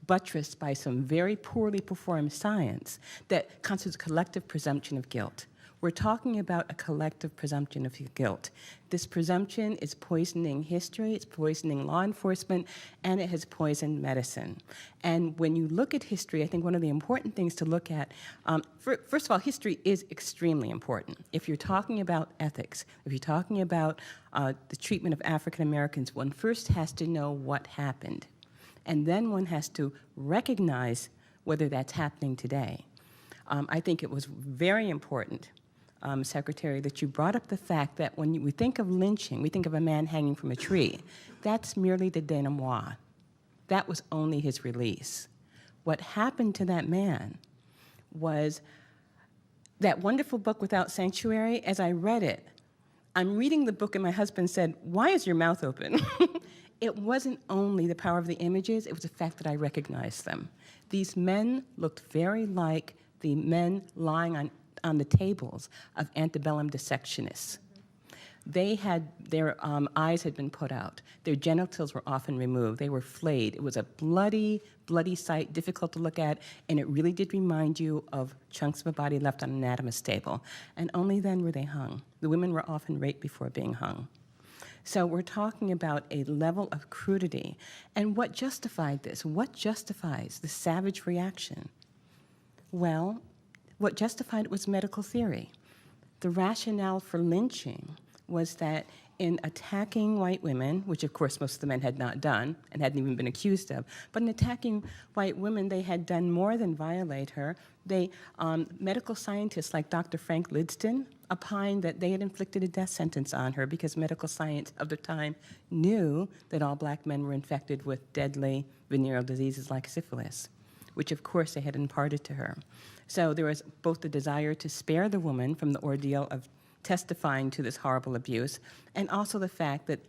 buttressed by some very poorly performed science that constitutes a collective presumption of guilt. We're talking about a collective presumption of guilt. This presumption is poisoning history, it's poisoning law enforcement, and it has poisoned medicine. And when you look at history, I think one of the important things to look at, first of all, history is extremely important. If you're talking about ethics, if you're talking about the treatment of African Americans, one first has to know what happened. And then one has to recognize whether that's happening today. I think it was very important, Secretary, that you brought up the fact that when we think of lynching, we think of a man hanging from a tree. That's merely the denouement. That was only his release. What happened to that man was that wonderful book, Without Sanctuary. As I read it, I'm reading the book and my husband said, "Why is your mouth open?" It wasn't only the power of the images, it was the fact that I recognized them. These men looked very like the men lying on the tables of antebellum dissectionists. They had, their eyes had been put out. Their genitals were often removed. They were flayed. It was a bloody, bloody sight, difficult to look at, and it really did remind you of chunks of a body left on an anatomist's table. And only then were they hung. The women were often raped before being hung. So we're talking about a level of crudity. And what justified this? What justifies the savage reaction? Well, what justified it was medical theory. The rationale for lynching was that in attacking white women, which of course most of the men had not done and hadn't even been accused of, but in attacking white women, they had done more than violate her. They, medical scientists like Dr. Frank Lidston opined that they had inflicted a death sentence on her because medical science of the time knew that all black men were infected with deadly venereal diseases like syphilis. which of course they had imparted to her. So there was both the desire to spare the woman from the ordeal of testifying to this horrible abuse, and also the fact that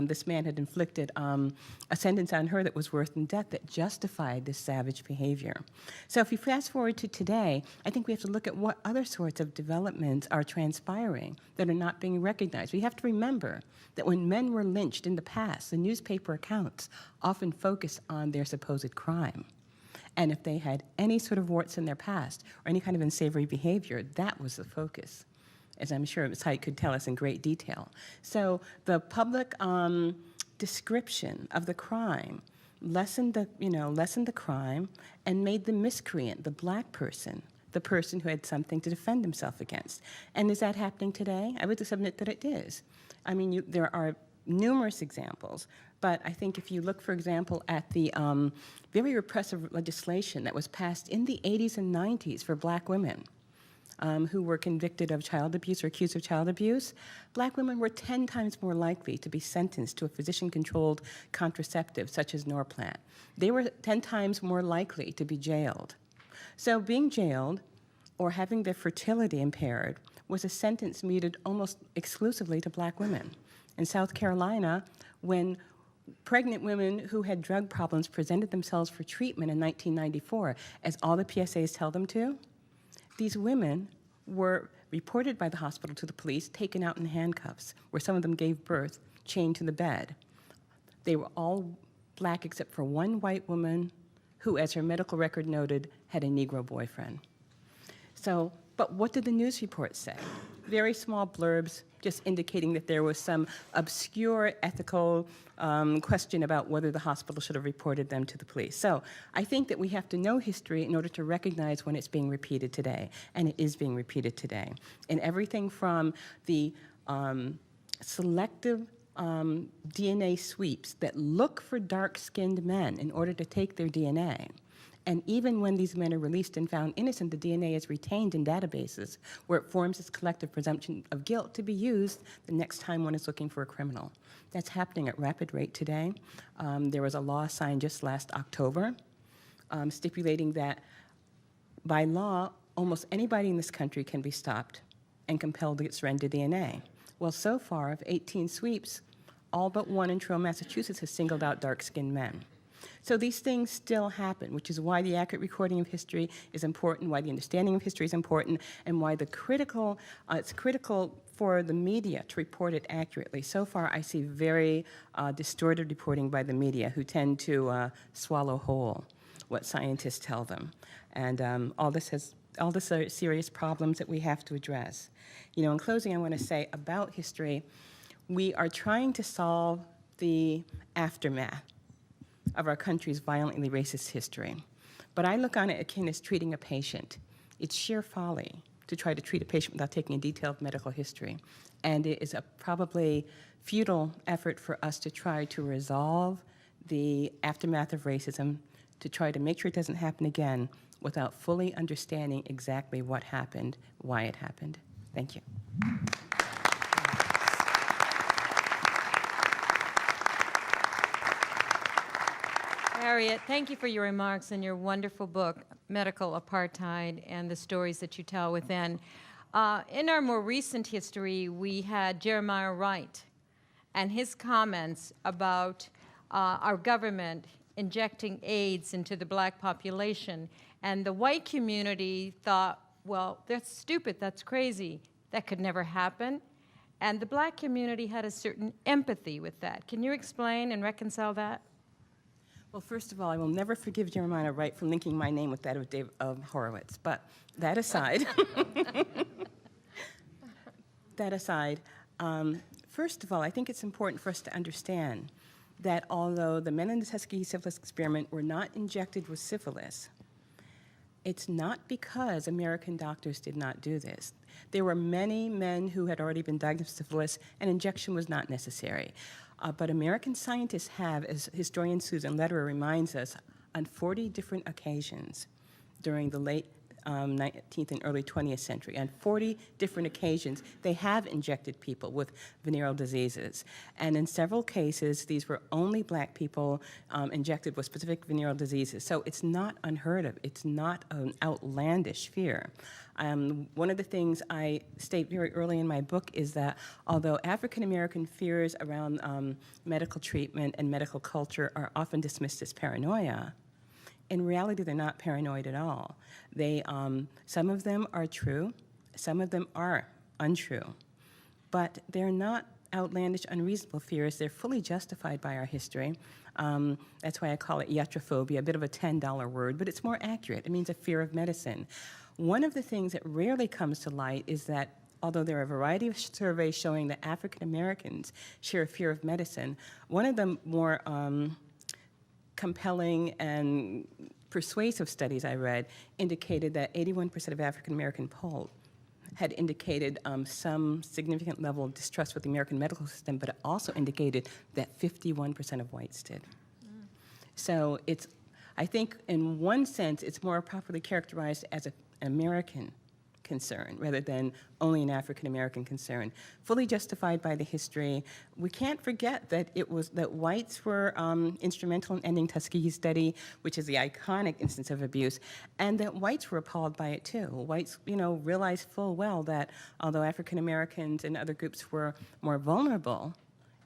this man had inflicted a sentence on her that was worse than death that justified this savage behavior. So if you fast forward to today, I think we have to look at what other sorts of developments are transpiring that are not being recognized. We have to remember that when men were lynched in the past, the newspaper accounts often focused on their supposed crime. And if they had any sort of warts in their past or any kind of unsavory behavior, that was the focus, as I'm sure Ms. Haidt could tell us in great detail. So the public description of the crime lessened the crime and made the miscreant, the black person, the person who had something to defend himself against. And is that happening today? I would just admit that it is. I mean, there are numerous examples, but I think if you look, for example, at the very repressive legislation that was passed in the 80s and 90s for black women, who were convicted of child abuse or accused of child abuse, black women were 10 times more likely to be sentenced to a physician-controlled contraceptive such as Norplant. They were 10 times more likely to be jailed. So being jailed or having their fertility impaired was a sentence meted almost exclusively to black women. In South Carolina, when pregnant women who had drug problems presented themselves for treatment in 1994, as all the PSAs tell them to, these women were reported by the hospital to the police, taken out in handcuffs, where some of them gave birth, chained to the bed. They were all black except for one white woman who, as her medical record noted, had a Negro boyfriend. So, but what did the news reports say? Very small blurbs just indicating that there was some obscure ethical question about whether the hospital should have reported them to the police. So I think that we have to know history in order to recognize when it's being repeated today, and it is being repeated today. And everything from the selective DNA sweeps that look for dark-skinned men in order to take their DNA. And even when these men are released and found innocent, the DNA is retained in databases where it forms this collective presumption of guilt to be used the next time one is looking for a criminal. That's happening at rapid rate today. There was a law signed just last October stipulating that by law, almost anybody in this country can be stopped and compelled to surrender DNA. Well, so far, of 18 sweeps, all but one in Truro, Massachusetts has singled out dark-skinned men. So these things still happen, which is why the accurate recording of history is important, why the understanding of history is important, and why it's critical for the media to report it accurately. So far, I see very distorted reporting by the media, who tend to swallow whole what scientists tell them. And all this are serious problems that we have to address. You know, in closing, I want to say about history, we are trying to solve the aftermath of our country's violently racist history. But I look on it akin as treating a patient. It's sheer folly to try to treat a patient without taking a detailed medical history. And it is a probably futile effort for us to try to resolve the aftermath of racism, to try to make sure it doesn't happen again without fully understanding exactly what happened, why it happened. Thank you. Harriet, thank you for your remarks and your wonderful book, Medical Apartheid, and the stories that you tell within. In our more recent history, we had Jeremiah Wright and his comments about our government injecting AIDS into the black population. And the white community thought, well, that's stupid, that's crazy, that could never happen. And the black community had a certain empathy with that. Can you explain and reconcile that? Well, first of all, I will never forgive Jeremiah Wright for linking my name with that of Dave Horowitz. But that aside, first of all, I think it's important for us to understand that although the men in the Tuskegee syphilis experiment were not injected with syphilis, it's not because American doctors did not do this. There were many men who had already been diagnosed with syphilis, and injection was not necessary. But American scientists have, as historian Susan Lederer reminds us, on 40 different occasions during the late 19th and early 20th century. On 40 different occasions, they have injected people with venereal diseases. And in several cases, these were only black people injected with specific venereal diseases. So it's not unheard of. It's not an outlandish fear. One of the things I state very early in my book is that although African American fears around medical treatment and medical culture are often dismissed as paranoia, in reality they're not paranoid at all. Some of them are true, some of them are untrue, but they're not outlandish, unreasonable fears. They're fully justified by our history. That's why I call it iatrophobia, a bit of a $10 word, but it's more accurate. It means a fear of medicine. One of the things that rarely comes to light is that although there are a variety of surveys showing that African Americans share a fear of medicine, one of the more compelling and persuasive studies I read indicated that 81% of African American polled had indicated some significant level of distrust with the American medical system, but it also indicated that 51% of whites did. So I think in one sense, it's more properly characterized as an American concern rather than only an African American concern. Fully justified by the history. We can't forget that that whites were instrumental in ending Tuskegee's study, which is the iconic instance of abuse, and that whites were appalled by it too. Whites, realized full well that although African Americans and other groups were more vulnerable,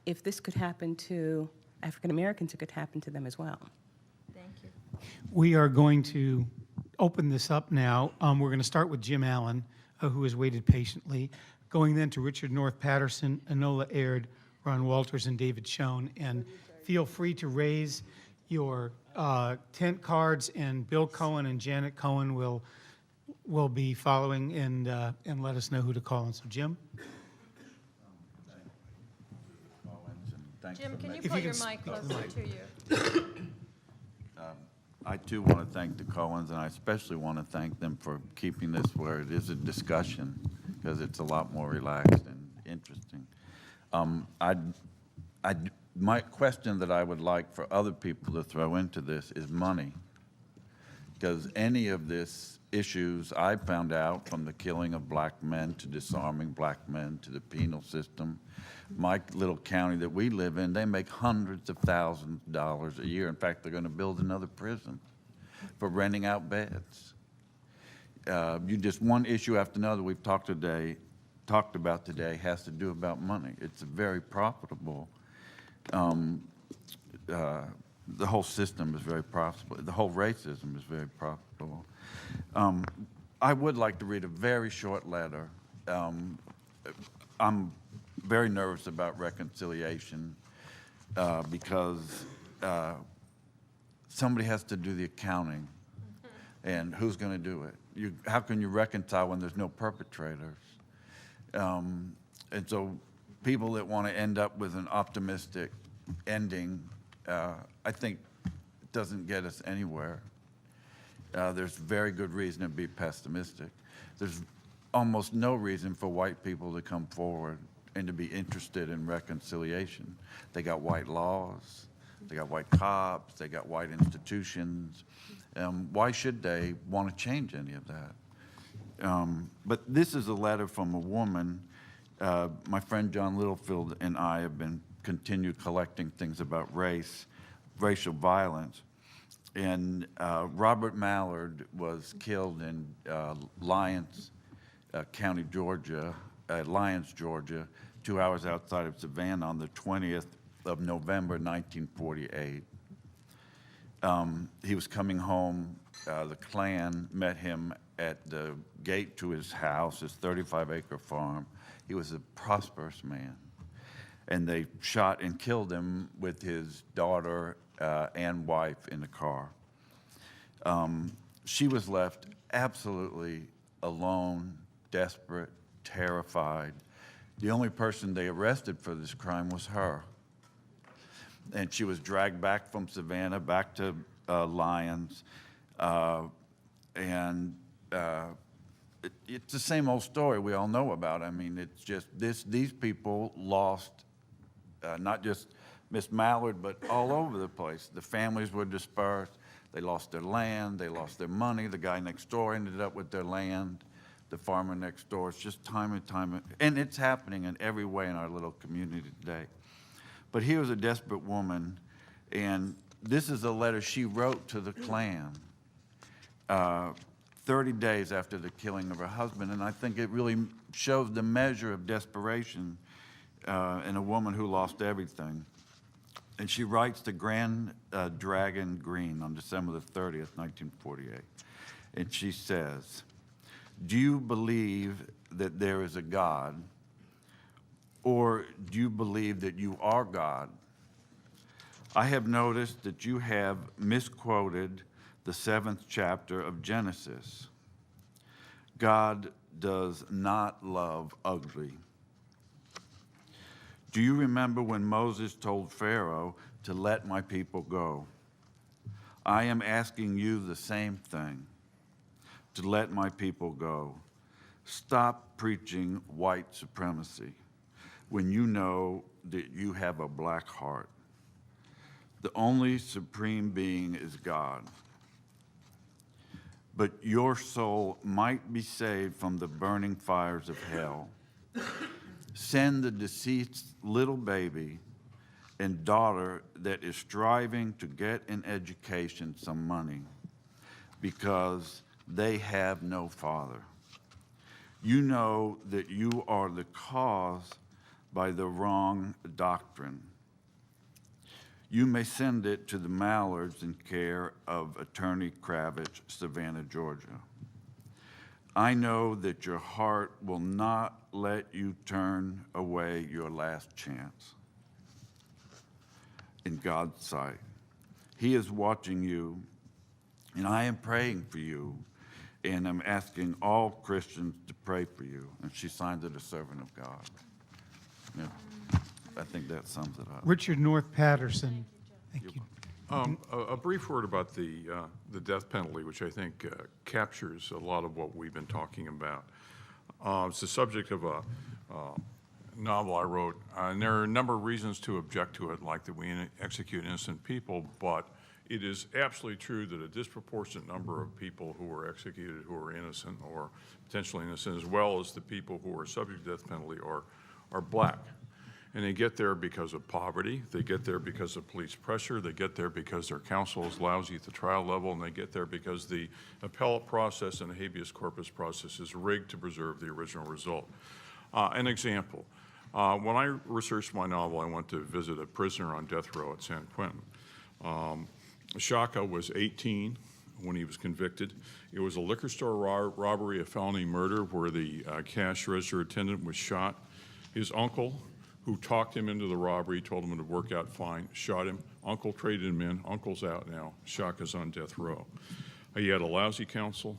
if this could happen to African Americans, it could happen to them as well. Thank you. We are going to open this up now. We're going to start with Jim Allen, who has waited patiently, going then to Richard North Patterson, Enola Aird, Ron Walters, and David Schoen. And feel free to raise your tent cards, and Bill Cohen and Janet Cohen will be following and let us know who to call. And so, Jim? Jim, can you If put you your can mic speak to the closer mic. to you? I too want to thank the Cohens, and I especially want to thank them for keeping this where it is a discussion, because it's a lot more relaxed and interesting. My question that I would like for other people to throw into this is money, because any of this issues I found out, from the killing of black men to disarming black men to the penal system. My little county that we live in, they make hundreds of thousands of dollars a year. In fact, they're going to build another prison for renting out beds. Just one issue after another we've talked about today has to do about money. It's very profitable. The whole system is very profitable. The whole racism is very profitable. I would like to read a very short letter. I'm very nervous about reconciliation because somebody has to do the accounting, and who's going to do it? How can you reconcile when there's no perpetrators? And so people that want to end up with an optimistic ending, I think doesn't get us anywhere. There's very good reason to be pessimistic. There's almost no reason for white people to come forward and to be interested in reconciliation. They got white laws, they got white cops, they got white institutions. Why should they want to change any of that? But this is a letter from a woman. My friend John Littlefield and I have been continued collecting things about racial violence. And Robert Mallard was killed in Lyons County, Georgia, Lyons, Georgia, 2 hours outside of Savannah on the 20th of November, 1948. He was coming home. The Klan met him at the gate to his house, his 35-acre farm. He was a prosperous man. And they shot and killed him with his daughter and wife in the car. She was left absolutely alone, desperate, terrified. The only person they arrested for this crime was her. And she was dragged back from Savannah, back to Lyons. It's the same old story we all know about. I mean, it's just these people lost not just Miss Mallard, but all over the place. The families were dispersed. They lost their land, they lost their money. The guy next door ended up with their land, the farmer next door. It's just time and time, and it's happening in every way in our little community today. But here was a desperate woman, and this is a letter she wrote to the Klan 30 days after the killing of her husband, and I think it really shows the measure of desperation in a woman who lost everything. And she writes to Grand Dragon Green on December the 30th, 1948. And she says, "Do you believe that there is a God, or do you believe that you are God? I have noticed that you have misquoted the 7th chapter of Genesis. God does not love ugly. Do you remember when Moses told Pharaoh to let my people go? I am asking you the same thing, to let my people go. Stop preaching white supremacy when you know that you have a black heart. The only supreme being is God. But your soul might be saved from the burning fires of hell. Send the deceased little baby and daughter that is striving to get an education some money because they have no father. You know that you are the cause by the wrong doctrine. You may send it to the Mallards in care of Attorney Kravitz, Savannah, Georgia. I know that your heart will not let you turn away your last chance. In God's sight, He is watching you, and I am praying for you, and I'm asking all Christians to pray for you." And she signs it, a servant of God. Yeah, I think that sums it up. Richard North Patterson. Thank you. A brief word about the death penalty, which I think captures a lot of what we've been talking about. It's the subject of a novel I wrote, and there are a number of reasons to object to it, like that we execute innocent people, but it is absolutely true that a disproportionate number of people who are executed who are innocent or potentially innocent, as well as the people who are subject to death penalty, are black. And they get there because of poverty, they get there because of police pressure, they get there because their counsel is lousy at the trial level, and they get there because the appellate process and the habeas corpus process is rigged to preserve the original result. An example, when I researched my novel, I went to visit a prisoner on death row at San Quentin. Shaka was 18 when he was convicted. It was a liquor store robbery, a felony murder, where the cash register attendant was shot. His uncle, who talked him into the robbery, told him it would work out fine, shot him. Uncle traded him in. Uncle's out now. Shaka's on death row. He had a lousy counsel,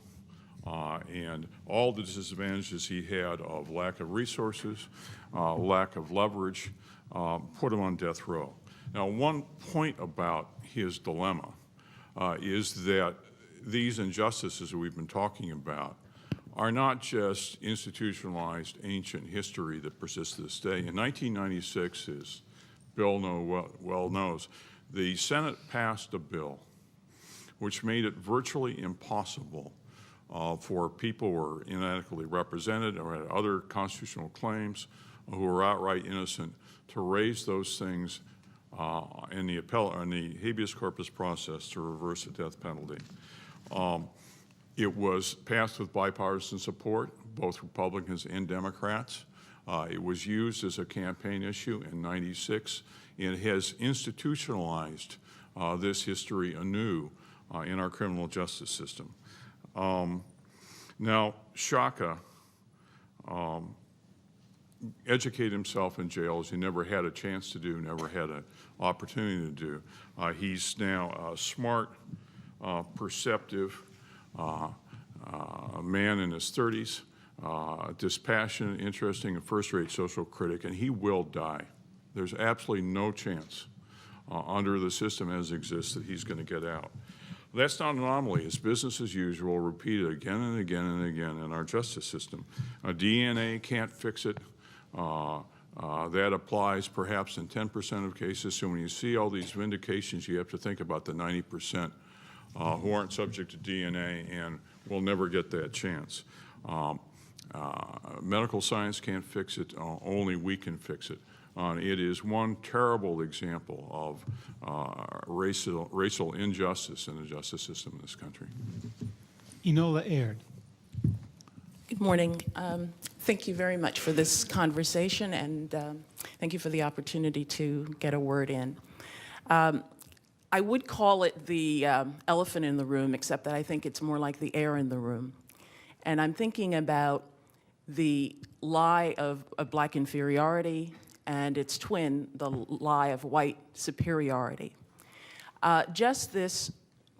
and all the disadvantages he had of lack of resources, lack of leverage, put him on death row. Now, one point about his dilemma is that these injustices that we've been talking about are not just institutionalized ancient history that persists to this day. In 1996, as Bill well knows, the Senate passed a bill which made it virtually impossible for people who were inadequately represented or had other constitutional claims who were outright innocent to raise those things in the habeas corpus process to reverse the death penalty. It was passed with bipartisan support, both Republicans and Democrats. It was used as a campaign issue in '96, and has institutionalized this history anew in our criminal justice system. Now, Shaka educated himself in jail, as he never had a chance to do, never had an opportunity to do. He's now smart, perceptive, a man in his 30s, dispassionate, interesting, and first-rate social critic, and he will die. There's absolutely no chance under the system as it exists that he's going to get out. That's not an anomaly. It's business as usual, repeated again and again and again in our justice system. DNA can't fix it. That applies perhaps in 10% of cases. So when you see all these vindications, you have to think about the 90% who aren't subject to DNA and will never get that chance. Medical science can't fix it, only we can fix it. It is one terrible example of racial injustice in the justice system in this country. Enola Aird. Good morning. Thank you very much for this conversation, and thank you for the opportunity to get a word in. I would call it the elephant in the room, except that I think it's more like the air in the room. And I'm thinking about the lie of black inferiority and its twin, the lie of white superiority. Just this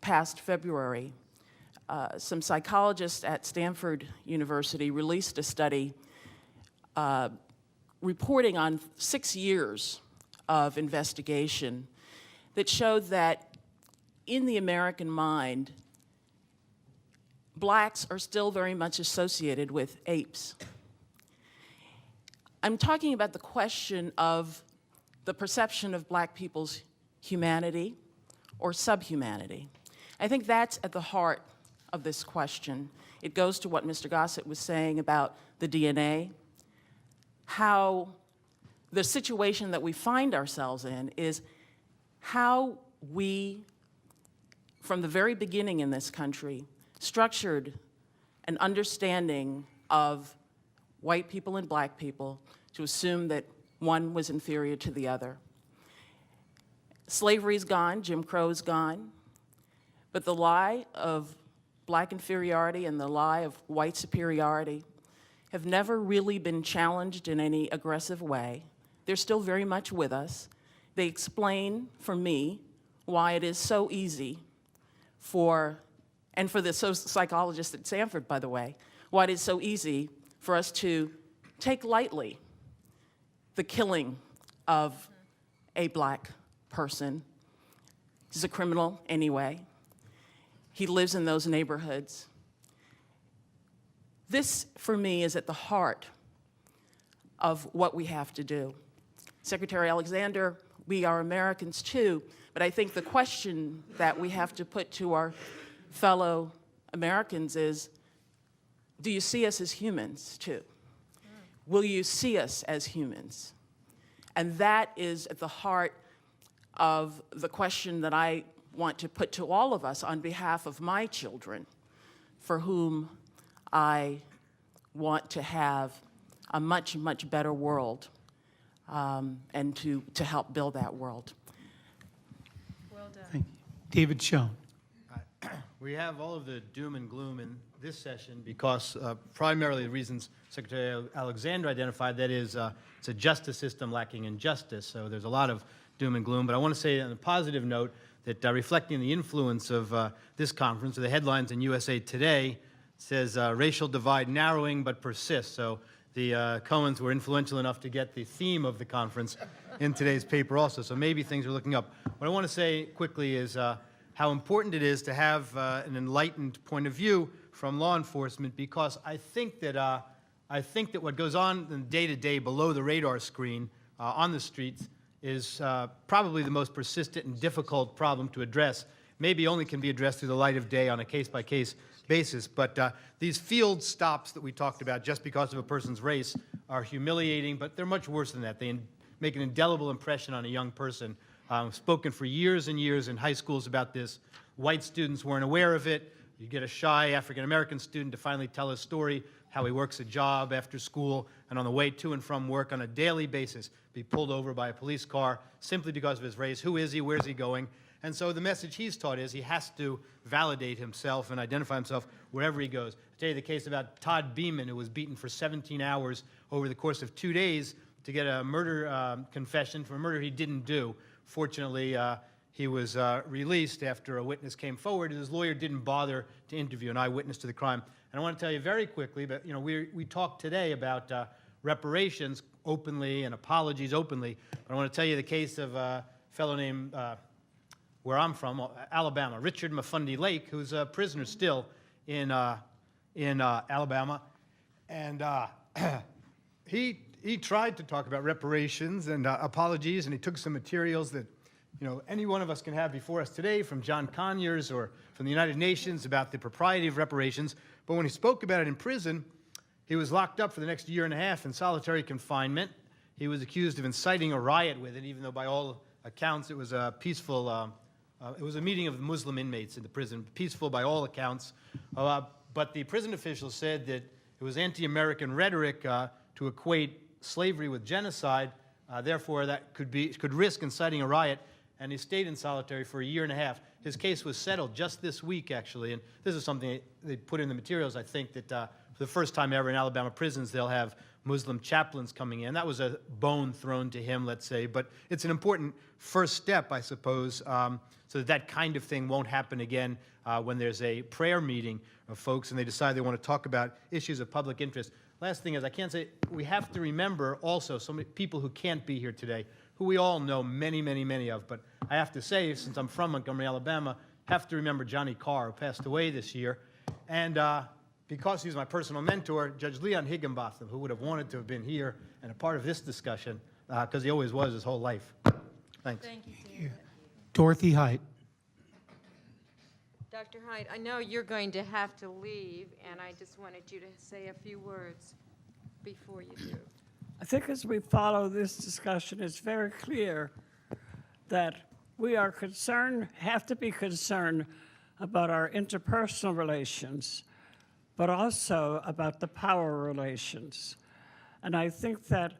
past February, some psychologists at Stanford University released a study reporting on 6 years of investigation that showed that in the American mind, blacks are still very much associated with apes. I'm talking about the question of the perception of black people's humanity or subhumanity. I think that's at the heart of this question. It goes to what Mr. Gossett was saying about the DNA, how the situation that we find ourselves in is how we, from the very beginning in this country, structured an understanding of white people and black people to assume that one was inferior to the other. Slavery's gone, Jim Crow's gone, but the lie of black inferiority and the lie of white superiority have never really been challenged in any aggressive way. They're still very much with us. They explain, for me, why it is so easy and for the psychologists at Stanford, by the way, why it is so easy for us to take lightly the killing of a black person. He's a criminal anyway. He lives in those neighborhoods. This, for me, is at the heart of what we have to do. Secretary Alexander, we are Americans too, but I think the question that we have to put to our fellow Americans is, do you see us as humans too? Will you see us as humans? And that is at the heart of the question that I want to put to all of us on behalf of my children, for whom I want to have a much, much better world, and to help build that world. Well done. Thank you. David Schoen. We have all of the doom and gloom in this session because primarily the reasons Secretary Alexander identified, that is, it's a justice system lacking in justice, so there's a lot of doom and gloom. But I want to say on a positive note that reflecting the influence of this conference, the headlines in USA Today says racial divide narrowing but persists. So the Cohens were influential enough to get the theme of the conference in today's paper also, so maybe things are looking up. What I want to say quickly is how important it is to have an enlightened point of view from law enforcement, because I think that what goes on in day-to-day below the radar screen on the streets is probably the most persistent and difficult problem to address. Maybe only can be addressed through the light of day on a case-by-case basis, but these field stops that we talked about just because of a person's race are humiliating, but they're much worse than that. They make an indelible impression on a young person. I've spoken for years and years in high schools about this. White students weren't aware of it. You get a shy African-American student to finally tell his story, how he works a job after school and on the way to and from work on a daily basis, be pulled over by a police car simply because of his race. Who is he? Where's he going? And so the message he's taught is he has to validate himself and identify himself wherever he goes. I'll tell you the case about Todd Beeman, who was beaten for 17 hours over the course of 2 days to get a murder confession for a murder he didn't do. Fortunately, he was released after a witness came forward, and his lawyer didn't bother to interview an eyewitness to the crime. And I want to tell you very quickly, but we talked today about reparations openly and apologies openly. But I want to tell you the case of a fellow named, where I'm from, Alabama, Richard Mafundi Lake, who's a prisoner still in Alabama, and he tried to talk about reparations and apologies, and he took some materials that any one of us can have before us today, from John Conyers or from the United Nations, about the propriety of reparations. But when he spoke about it in prison, he was locked up for the next year and a half in solitary confinement. He was accused of inciting a riot with it, even though by all accounts it was a peaceful, it was a meeting of Muslim inmates in the prison, peaceful by all accounts. But the prison officials said that it was anti-American rhetoric to equate slavery with genocide. Therefore, that could risk inciting a riot. And he stayed in solitary for a year and a half. His case was settled just this week, actually. And this is something they put in the materials, I think, that for the first time ever in Alabama prisons, they'll have Muslim chaplains coming in. That was a bone thrown to him, let's say. But it's an important first step, I suppose, so that kind of thing won't happen again when there's a prayer meeting of folks and they decide they want to talk about issues of public interest. Last thing is, I can't say, we have to remember also so many people who can't be here today, who we all know many, many, many of. But I have to say, since I'm from Montgomery, Alabama, have to remember Johnny Carr, who passed away this year. And because he's my personal mentor, Judge Leon Higginbotham, who would have wanted to have been here and a part of this discussion, because he always was his whole life. Thanks. Thank you, David. Dorothy Height. Dr. Height, I know you're going to have to leave, and I just wanted you to say a few words before you do. I think as we follow this discussion, it's very clear that we are concerned, have to be concerned about our interpersonal relations, but also about the power relations. And I think that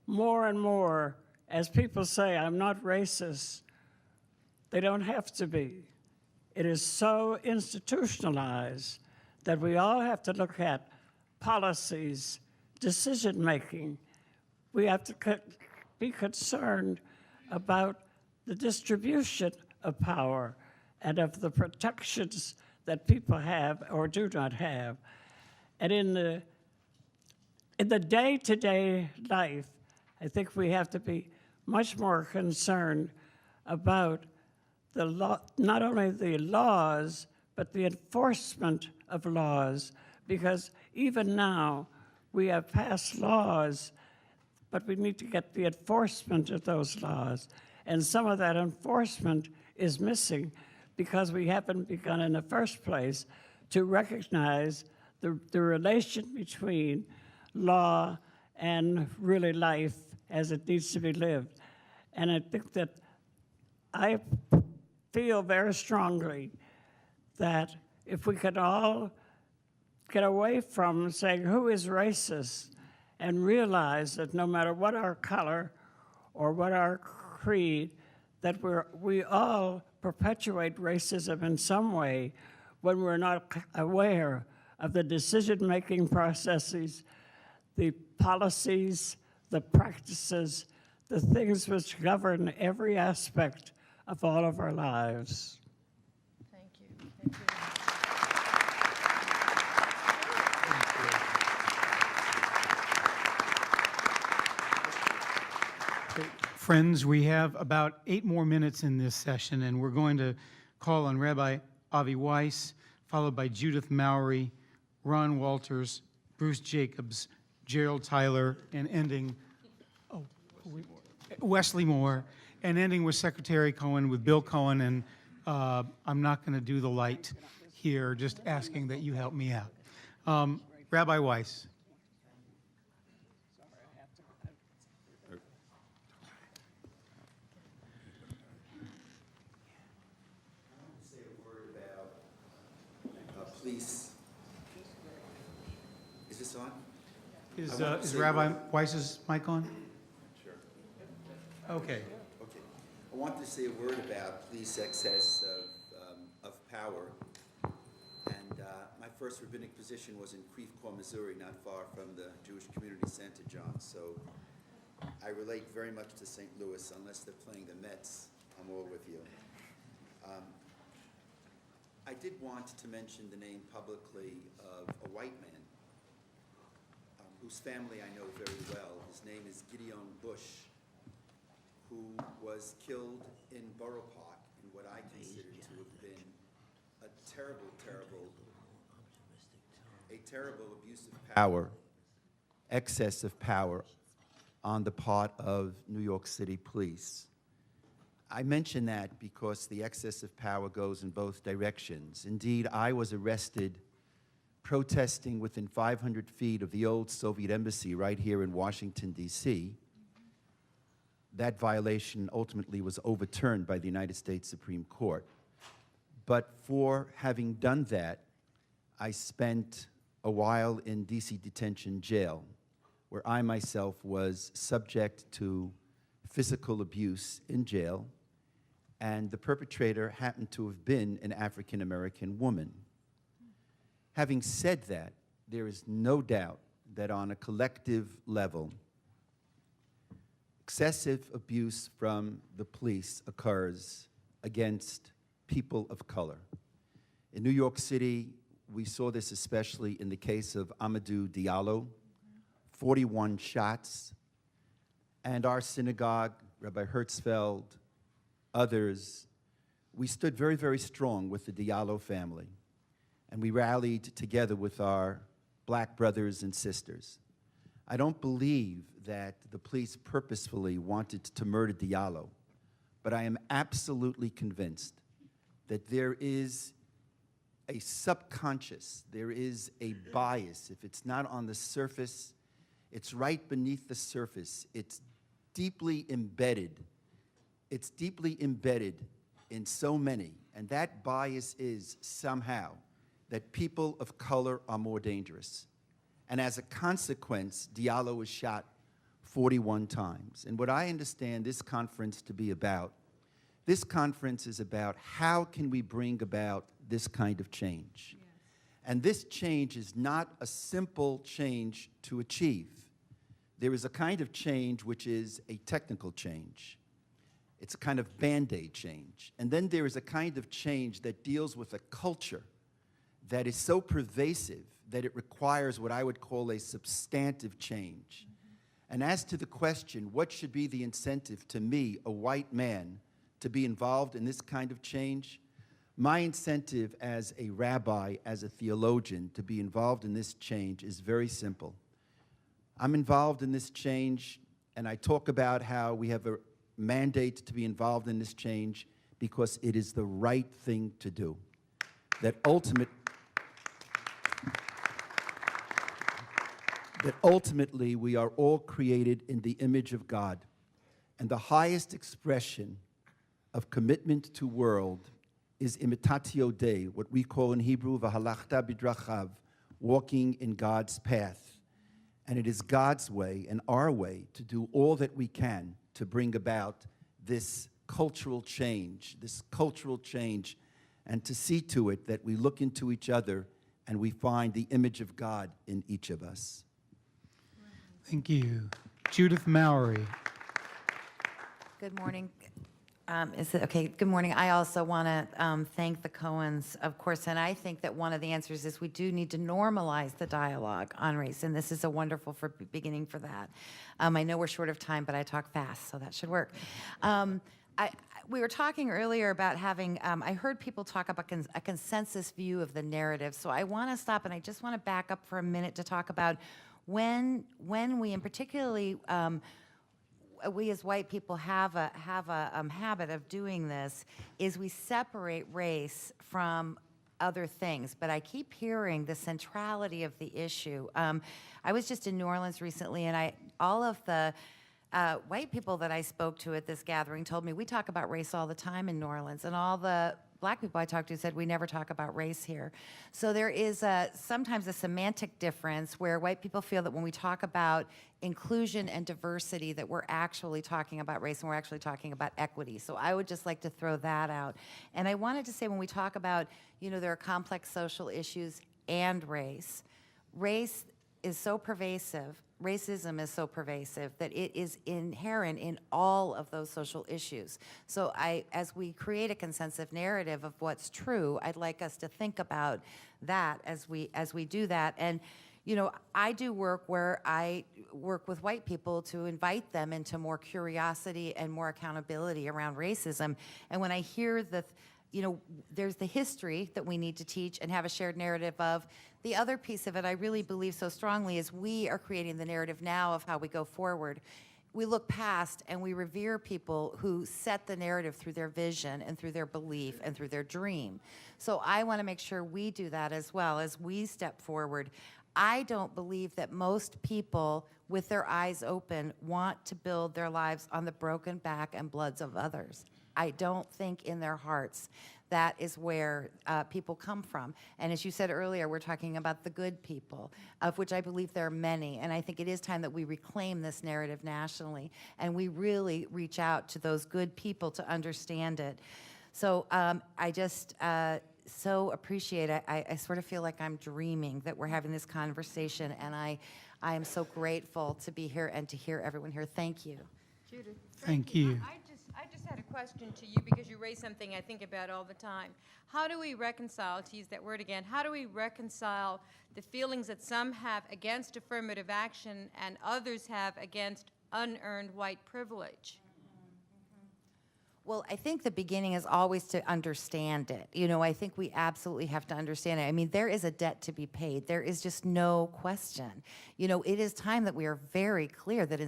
more and more, as people say, I'm not racist, they don't have to be. It is so institutionalized that we all have to look at policies, decision-making. We have to be concerned about the distribution of power and of the protections that people have or do not have. And in the day-to-day life, I think we have to be much more concerned about the law, not only the laws, but the enforcement of laws, because even now we have passed laws, but we need to get the enforcement of those laws. And some of that enforcement is missing because we haven't begun in the first place to recognize the relation between law and really life as it needs to be lived. And I think that I feel very strongly that if we could all get away from saying who is racist and realize that no matter what our color or what our creed, that we all perpetuate racism in some way when we're not aware of the decision-making processes, the policies, the practices, the things which govern every aspect of all of our lives. Thank you. Thank you. Friends, we have about 8 more minutes in this session, and we're going to call on Rabbi Avi Weiss, followed by Judith Mowry, Ron Walters, Bruce Jacobs, Gerald Tyler, and ending, Wesley Moore, and ending with Secretary Cohen, with Bill Cohen, and I'm not going to do the light here, just asking that you help me out. Rabbi Weiss. Police. Is this on? Is Rabbi Weiss's mic on? Sure. Okay. Okay. I want to say a word about police excess of power. And my first rabbinic position was in Creve Coeur, Missouri, not far from the Jewish Community Center, John. So I relate very much to St. Louis. Unless they're playing the Mets, I'm all with you. I did want to mention the name publicly of a white man whose family I know very well. His name is Gideon Bush, who was killed in Borough Park in what I consider to have been a terrible abuse of power, excess of power on the part of New York City police. I mention that because the excess of power goes in both directions. Indeed, I was arrested protesting within 500 feet of the old Soviet embassy right here in Washington, D.C. That violation ultimately was overturned by the United States Supreme Court. But for having done that, I spent a while in D.C. detention jail, where I myself was subject to physical abuse in jail, and the perpetrator happened to have been an African-American woman. Having said that, there is no doubt that on a collective level, excessive abuse from the police occurs against people of color. In New York City, we saw this especially in the case of Amadou Diallo, 41 shots, and our synagogue, Rabbi Hertzfeld, others, we stood very, very strong with the Diallo family, and we rallied together with our black brothers and sisters. I don't believe that the police purposefully wanted to murder Diallo, but I am absolutely convinced that there is a subconscious, there is a bias. If it's not on the surface, it's right beneath the surface. It's deeply embedded. It's deeply embedded in so many, and that bias is somehow that people of color are more dangerous. And as a consequence, Diallo was shot 41 times. And what I understand this conference to be about, this conference is about how can we bring about this kind of change. Yes. And this change is not a simple change to achieve. There is a kind of change which is a technical change. It's a kind of Band-Aid change. And then there is a kind of change that deals with a culture that is so pervasive that it requires what I would call a substantive change. And as to the question, what should be the incentive to me, a white man, to be involved in this kind of change? My incentive as a rabbi, as a theologian, to be involved in this change is very simple. I'm involved in this change, and I talk about how we have a mandate to be involved in this change because it is the right thing to do. That ultimately we are all created in the image of God, and the highest expression of commitment to world is imitatio Dei, what we call in Hebrew v'halachta bidrachav, walking in God's path. And it is God's way and our way to do all that we can to bring about this cultural change, and to see to it that we look into each other and we find the image of God in each of us. Thank you. Judith Mowry. Good morning. Is it okay? Good morning. I also want to thank the Cohens, of course, and I think that one of the answers is we do need to normalize the dialogue on race, and this is a wonderful beginning for that. I know we're short of time, but I talk fast, so that should work. We were talking earlier about having, I heard people talk about a consensus view of the narrative, so I want to stop and I just want to back up for a minute to talk about when we, and particularly we as white people have a habit of doing this, is we separate race from other things, but I keep hearing the centrality of the issue. I was just in New Orleans recently, and all of the white people that I spoke to at this gathering told me we talk about race all the time in New Orleans, and all the black people I talked to said we never talk about race here. So there is sometimes a semantic difference where white people feel that when we talk about inclusion and diversity that we're actually talking about race and we're actually talking about equity. So I would just like to throw that out. And I wanted to say when we talk about, there are complex social issues and race is so pervasive, racism is so pervasive that it is inherent in all of those social issues. So as we create a consensus narrative of what's true, I'd like us to think about that as we do that. And I do work where I work with white people to invite them into more curiosity and more accountability around racism. And when I hear there's the history that we need to teach and have a shared narrative of. The other piece of it I really believe so strongly is we are creating the narrative now of how we go forward. we look past and we revere people who set the narrative through their vision and through their belief and through their dream. So I want to make sure we do that as well as we step forward. I don't believe that most people with their eyes open want to build their lives on the broken back and bloods of others. I don't think in their hearts that is where people come from. And as you said earlier, we're talking about the good people, of which I believe there are many. And I think it is time that we reclaim this narrative nationally and we really reach out to those good people to understand it. So I just so appreciate it. I sort of feel like I'm dreaming that we're having this conversation, and I am so grateful to be here and to hear everyone here. Thank you. Judith. Thank you. I just had a question to you because you raised something I think about all the time. How do we reconcile, to use that word again, how do we reconcile the feelings that some have against affirmative action and others have against unearned white privilege? Well, I think the beginning is always to understand it. You know, I think we absolutely have to understand it. I mean, there is a debt to be paid. There is just no question. You know, it is time that we are very clear that